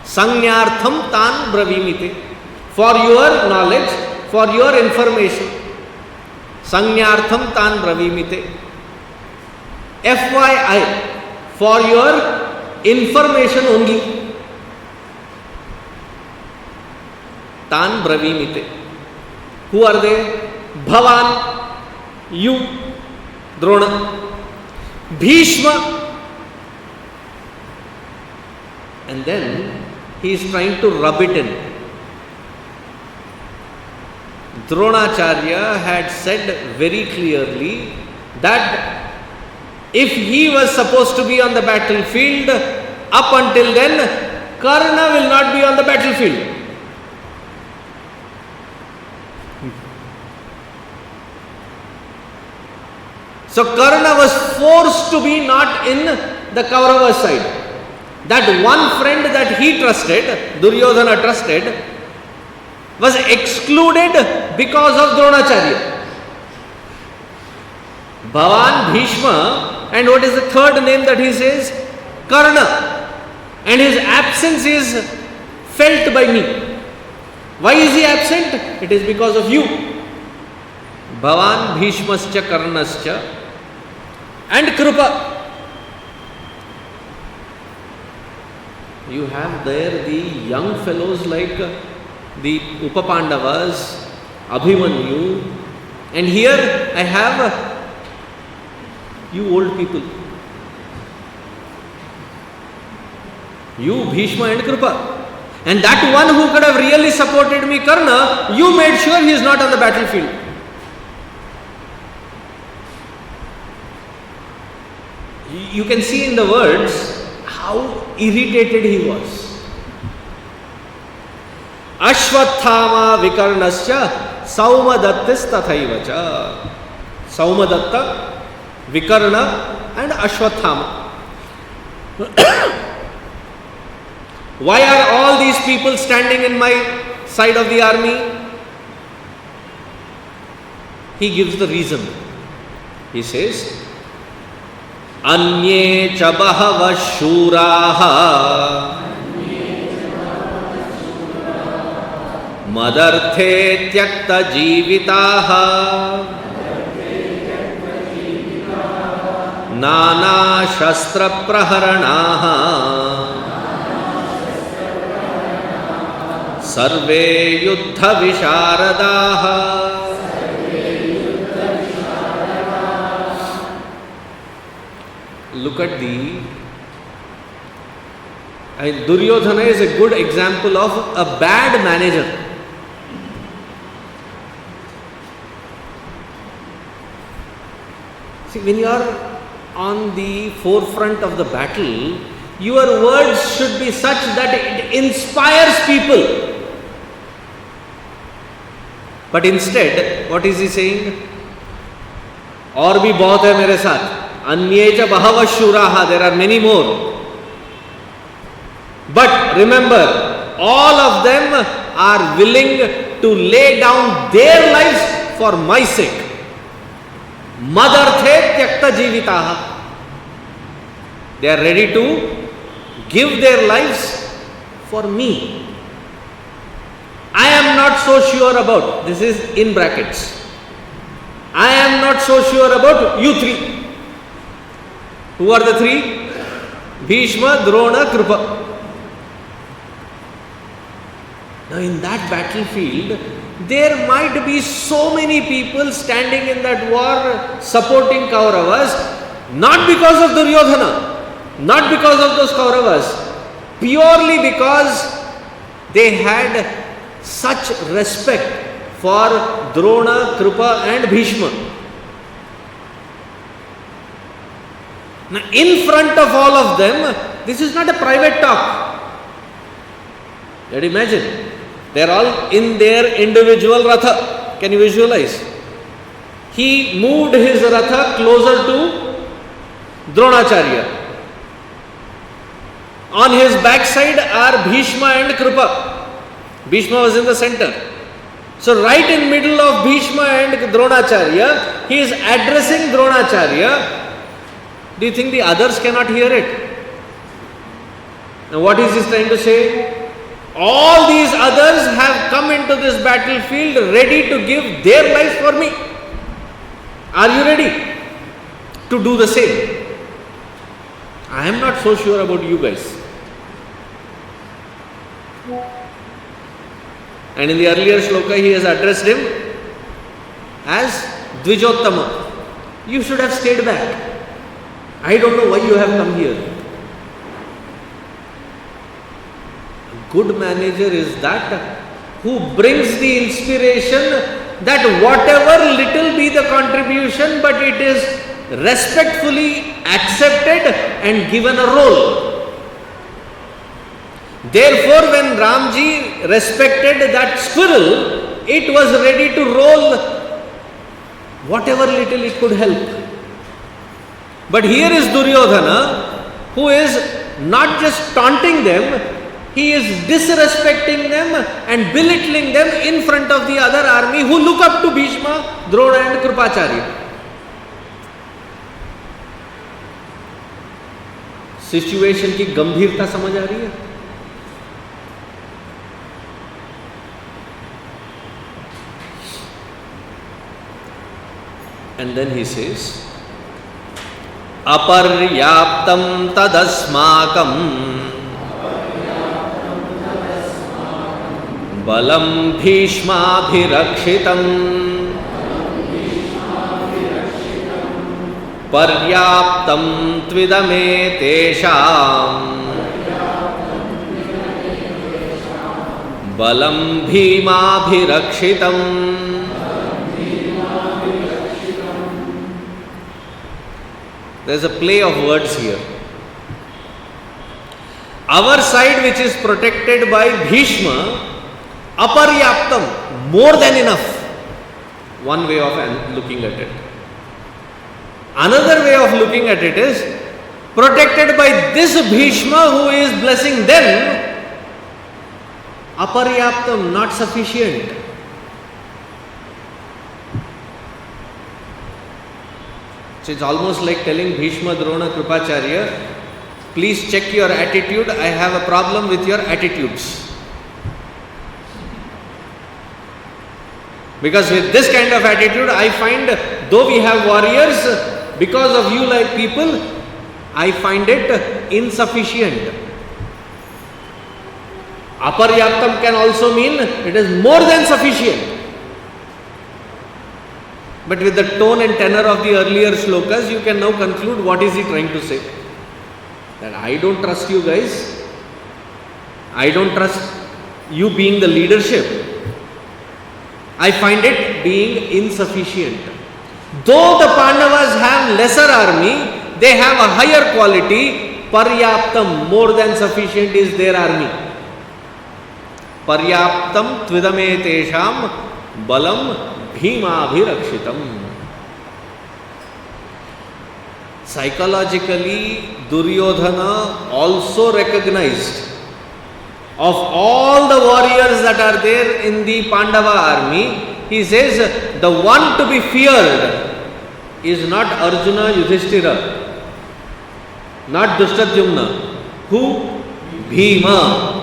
Sanyartham tan bravimite. For your knowledge, for your information. Sanyartham tan bravimite. FYI, for your information only. Tan bravimite. Who are they? Bhavan, you, Drona, Bhishma. And then he is trying to rub it in. Dronacharya had said very clearly that if he was supposed to be on the battlefield, up until then, Karna will not be on the battlefield. So Karna was forced to be not in the Kaurava side. That one friend that he trusted, Duryodhana trusted, was excluded because of Dronacharya. Bhavan, Bhishma, and what is the third name that he says? Karna. And his absence is felt by me. Why is he absent? It is because of you. Bhavan, Bhishmascha, Karnascha, and Krupa. You have there the young fellows like the Upapandavas, Abhimanyu, and here I have you old people. You, Bhishma and Krupa. And that one who could have really supported me, Karna, you made sure he is not on the battlefield. You can see in the words how irritated he was. Ashwathama Vikarnascha Saumadattis Tathaivacha. Saumadatta, Vikarna and Ashwathama. Why are all these people standing in my side of the army? he gives the reason. He says, Anye cha bahava shuraha madarte tyakta jivitaha nana shastra praharanaha sarve yuddha visharadaha. Look at Duryodhana is a good example of a bad manager. See, when you are on the forefront of the battle, your words should be such that it inspires people. But instead, what is he saying? और भी बहुत है मेरे साथ. अन्ये च बहवः शूराः, there are many more. But remember, all of them are willing to lay down their lives for my sake. Madarthe tyakta jivitaha. They are ready to give their lives for me. I am not so sure about, this is in brackets, I am not so sure about you three. Who are the three? Bhishma, Drona, Kripa. Now in that battlefield, there might be so many people standing in that war supporting Kauravas, not because of Duryodhana, not because of those Kauravas, purely because they had such respect for Drona, Kripa and Bhishma. Now, in front of all of them, this is not a private talk. You can imagine. They are all in their individual ratha. Can you visualize? He moved his ratha closer to Dronacharya. On his backside are Bhishma and Kripa. Bhishma was in the center. So right in middle of Bhishma and Dronacharya, he is addressing Dronacharya. Do you think the others cannot hear it? Now what is he trying to say? All these others have come into this battlefield ready to give their life for me. Are you ready to do the same? I am not so sure about you guys. And in the earlier shloka he has addressed him as Dvijottama. You should have stayed back. I don't know why you have come here. A good manager is that who brings the inspiration that whatever little be the contribution, but it is respectfully accepted and given a role. Therefore, when Ramji respected that squirrel, it was ready to roll whatever little it could help. But here is Duryodhana, who is not just taunting them, he is disrespecting them and belittling them in front of the other army who look up to Bhishma, Drona and Kripacharya. Situation की गंभीरता समझ आ रही है? And then he says, aparyaptam tadasmakam balam bhishmabhirakshitam paryaptam tvidame tesham balam bhimabhirakshitam. There is a play of words here. Our side, which is protected by Bhishma, aparyaptam, more than enough. One way of looking at it. Another way of looking at it is protected by this Bhishma who is blessing them. Aparyaptam, not sufficient. So it's almost like telling Bhishma, Drona, Kripacharya, please check your attitude. I have a problem with your attitudes. Because with this kind of attitude, I find, though we have warriors, because of you like people, I find it insufficient. Aparyaptam can also mean it is more than sufficient. But with the tone and tenor of the earlier shlokas, you can now conclude what is he trying to say. That I don't trust you guys. I don't trust you being the leadership. I find it being insufficient. Though the Pandavas have lesser army, they have a higher quality. Paryaptam, more than sufficient is their army. Paryaptam tvidame tesham balam bhima bhirakshitam. Psychologically, Duryodhana also recognized of all the warriors that are there in the Pandava army, he says the one to be feared is not Arjuna Yudhishthira, not Dushtadyumna. Who? Bhima.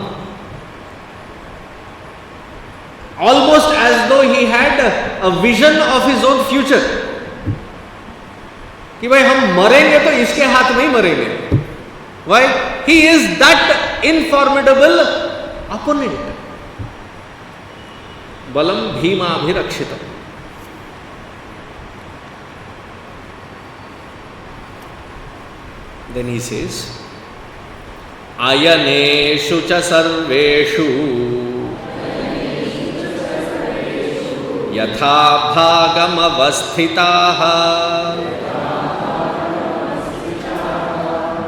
Almost as though he had a vision of his own future. कि भाई हम मरेंगे तो इसके हाथ में ही मरेंगे. Why? He is that informidable opponent. Balam bhima bhirakshitam. Then he says, Ayaneshu cha sarveshu yatha bhagam avasthitaha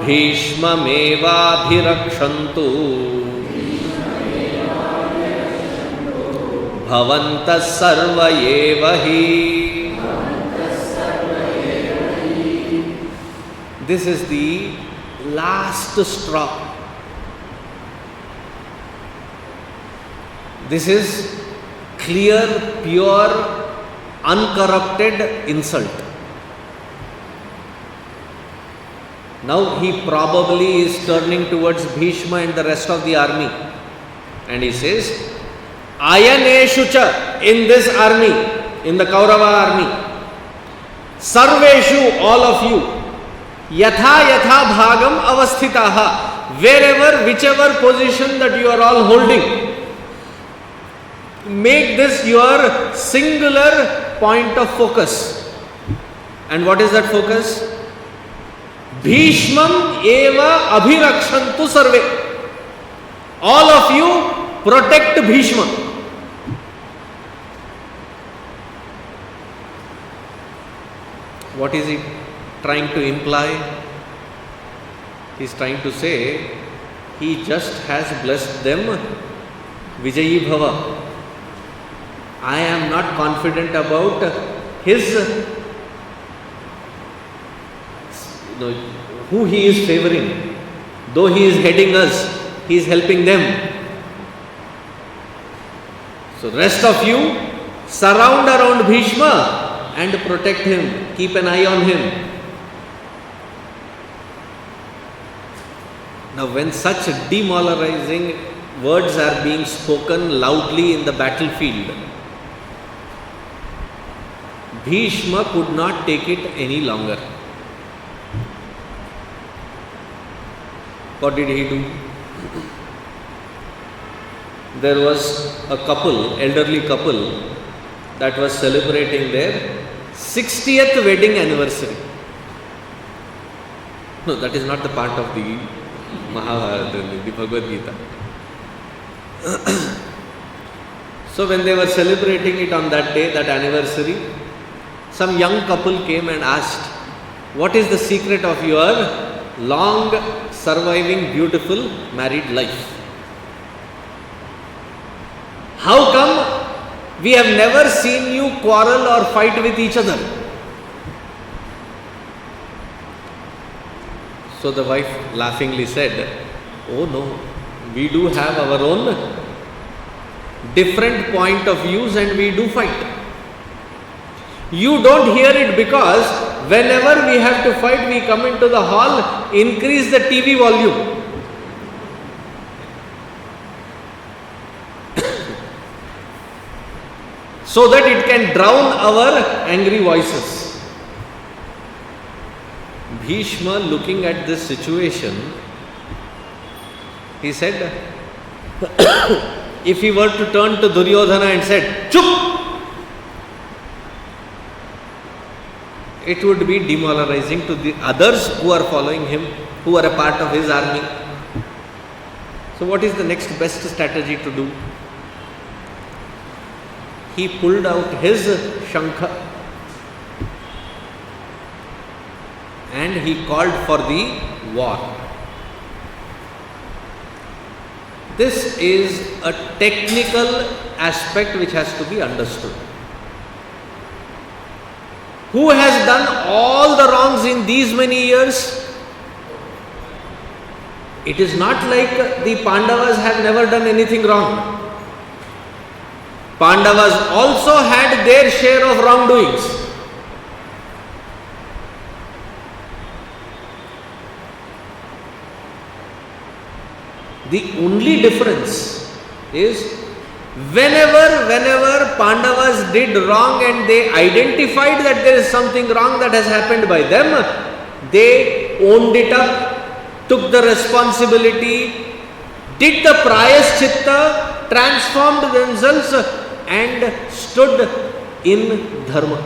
Bhishmameva bhirakshantu bhavantas sarva evahi. This is the last straw. This is clear, pure, uncorrupted insult. Now he probably is turning towards Bhishma and the rest of the army. And he says, Ayaneshu cha, in this army, in the Kaurava army, Sarveshu, all of you, Yatha Yatha Bhagam Avasthitaha, wherever, whichever position that you are all holding, make this your singular point of focus. And what is that focus? Bhishmam eva abhirakshantu sarve. All of you protect Bhishma. What is he trying to imply? He is trying to say, he just has blessed them, Vijayi Bhava. I am not confident about his, who he is favoring. Though he is heading us, he is helping them. So rest of you, surround around Bhishma and protect him. Keep an eye on him. Now when such demoralizing words are being spoken loudly in the battlefield, Bhishma could not take it any longer. What did he do? There was a couple, elderly couple, that was celebrating their 60th wedding anniversary. No, that is not the part of the Mahabharata, the Bhagavad Gita. So when they were celebrating it on that day, that anniversary, some young couple came and asked, what is the secret of your long, surviving, beautiful married life? How come we have never seen you quarrel or fight with each other? So the wife laughingly said, oh no, we do have our own different point of views and we do fight. You don't hear it because whenever we have to fight, we come into the hall, increase the TV volume. So that it can drown our angry voices. Bhishma, looking at this situation, he said, if he were to turn to Duryodhana and said, "Chup!" it would be demoralizing to the others who are following him, who are a part of his army. So what is the next best strategy to do? He pulled out his shankha and he called for the war. This is a technical aspect which has to be understood. Who has done all the wrongs in these many years? It is not like the Pandavas have never done anything wrong. Pandavas also had their share of wrongdoings. The only difference is whenever Pandavas did wrong and they identified that there is something wrong that has happened by them, they owned it up, took the responsibility, did the prayaschitta, transformed themselves and stood in dharma.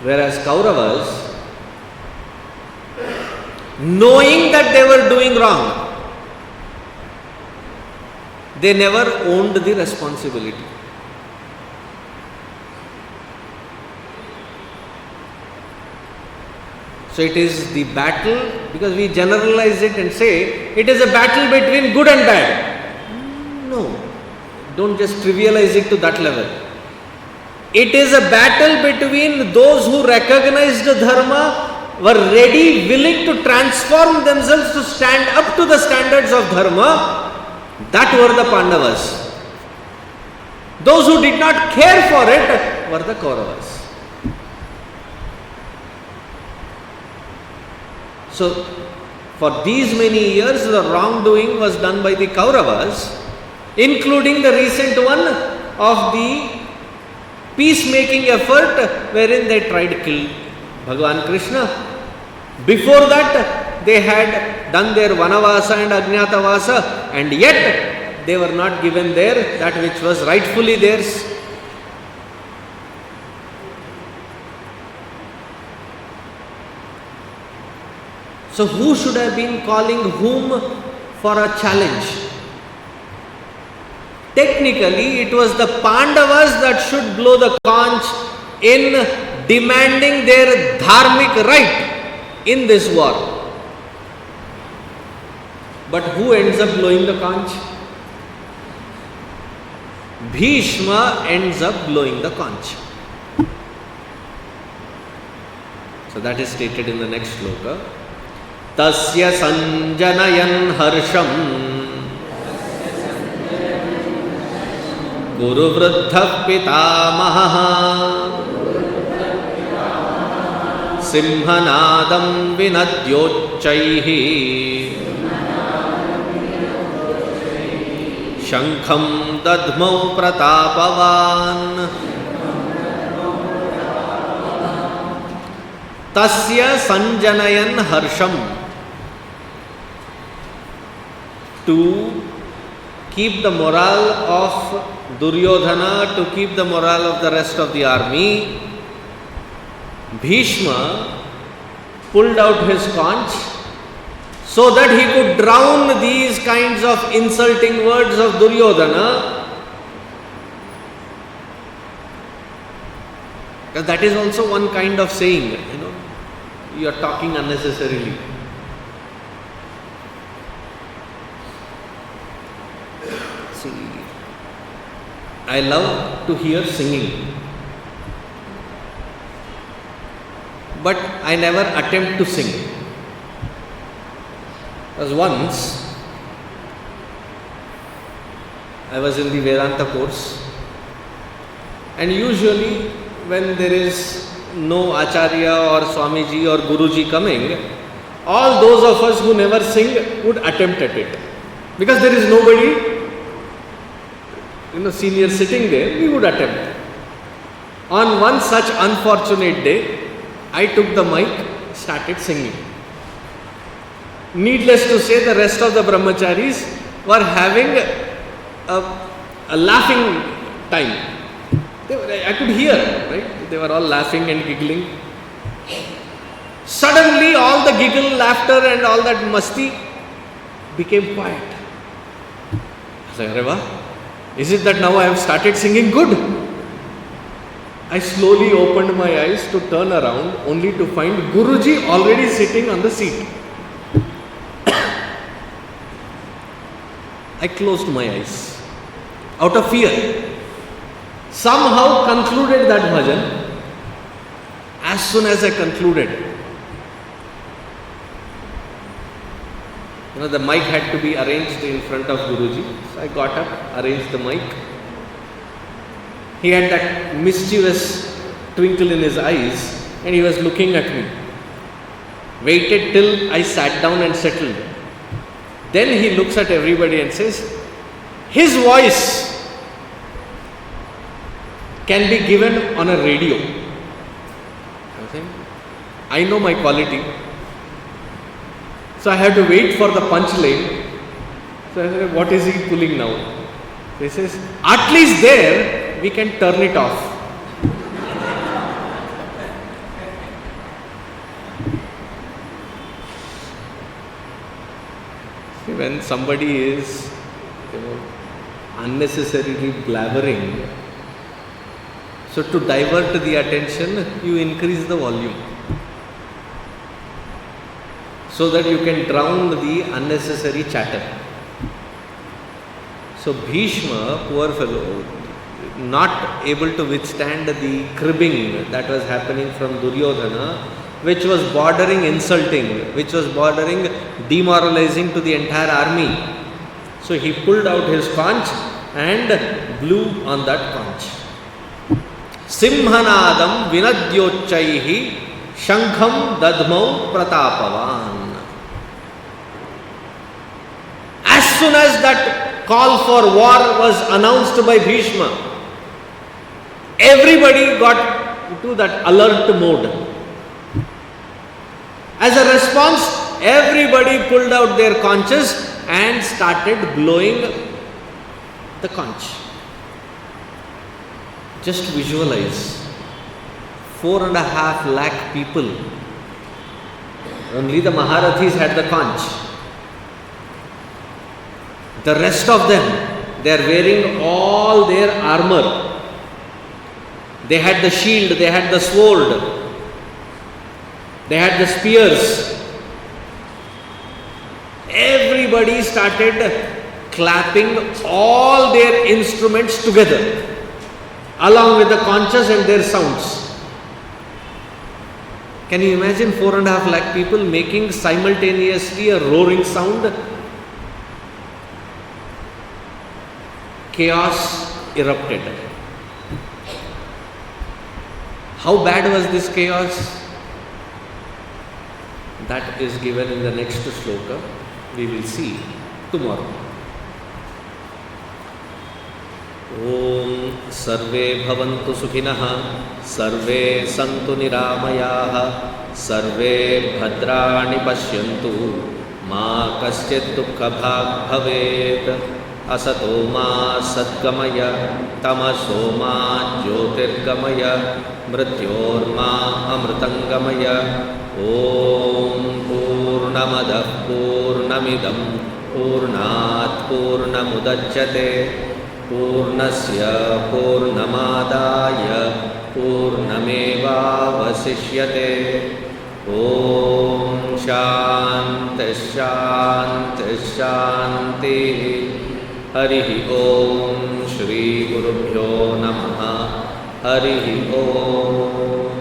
Whereas Kauravas, knowing that they were doing wrong, they never owned the responsibility. So it is the battle, because we generalize it and say it is a battle between good and bad. No, don't just trivialize it to that level. It is a battle between those who recognized dharma, were ready, willing to transform themselves to stand up to the standards of dharma. That were the Pandavas. Those who did not care for it were the Kauravas. So, for these many years, the wrongdoing was done by the Kauravas, including the recent one of the peacemaking effort wherein they tried to kill Bhagavan Krishna. Before that, they had done their Vanavasa and Ajnatavasa, and yet they were not given that which was rightfully theirs. So who should have been calling whom for a challenge? Technically, it was the Pandavas that should blow the conch in demanding their dharmic right in this war. But who ends up blowing the conch? Bhishma ends up blowing the conch. So that is stated in the next sloka. Tasya sanjanayan harsham Guru vruddha pitamaha Simhanadam vinadyochaihi Shankham dadmau pratapavan Tasya sanjanayan harsham. To keep the morale of Duryodhana, to keep the morale of the rest of the army, Bhishma pulled out his conch so that he could drown these kinds of insulting words of Duryodhana. Because that is also one kind of saying, you are talking unnecessarily. See, I love to hear singing, but I never attempt to sing. Because once I was in the Vedanta course And usually when there is no Acharya or Swamiji or Guruji coming, all those of us who never sing would attempt at it. Because there is nobody, senior sitting there, we would attempt. On one such unfortunate day, I took the mic, started singing. Needless to say, the rest of the brahmacharis were having a laughing time. I could hear, right? They were all laughing and giggling. Suddenly, all the giggle, laughter and all that masti became quiet. I was like, Areva, is it that now I have started singing good? I slowly opened my eyes to turn around, only to find Guruji already sitting on the seat. I closed my eyes out of fear. Somehow concluded that bhajan. As soon as I concluded, the mic had to be arranged in front of Guruji. So I got up, arranged the mic. He had that mischievous twinkle in his eyes and he was looking at me. Waited till I sat down and settled. Then he looks at everybody and says, his voice can be given on a radio. I know my quality. So I have to wait for the punchline. So I said, what is he pulling now? He says, at least there we can turn it off. See, when somebody is unnecessarily blabbering, so to divert the attention, you increase the volume so that you can drown the unnecessary chatter. So Bhishma, poor fellow, not able to withstand the cribbing that was happening from Duryodhana, which was bordering insulting, which was bordering demoralizing to the entire army. So he pulled out his conch and blew on that conch. Simhanadam vinadyochaihi shankham dadmau pratapavan. As soon as that call for war was announced by Bhishma, everybody got into that alert mode. As a response, everybody pulled out their conches and started blowing the conch. Just visualize 4.5 lakh people. Only the Maharathis had the conch. The rest of them, they are wearing all their armor. They had the shield, they had the sword, they had the spears. Everybody started clapping all their instruments together, along with the conches and their sounds. Can you imagine 4.5 lakh people making simultaneously a roaring sound? Chaos erupted. How bad was this chaos? That is given in the next sloka. We will see tomorrow. Om Sarve Bhavantu Sukhinah, Sarve Santu Niramayaha, Sarve Bhadrani Pashyantu, Ma Kasyat Dukkha Bhag Bhavet, Asato Ma Satgamaya, Tamaso Ma Jyotirgamaya, Mrityor Ma Amritangamaya. Om Purnamadah Purnamidam Purnat Purnamudachyate Purnasya Purnamadaya Purnameva Vasishyate. Om Shanti Shanti Shanti. Harihi Om Shri Gurubhyo Namaha. Harihi Om.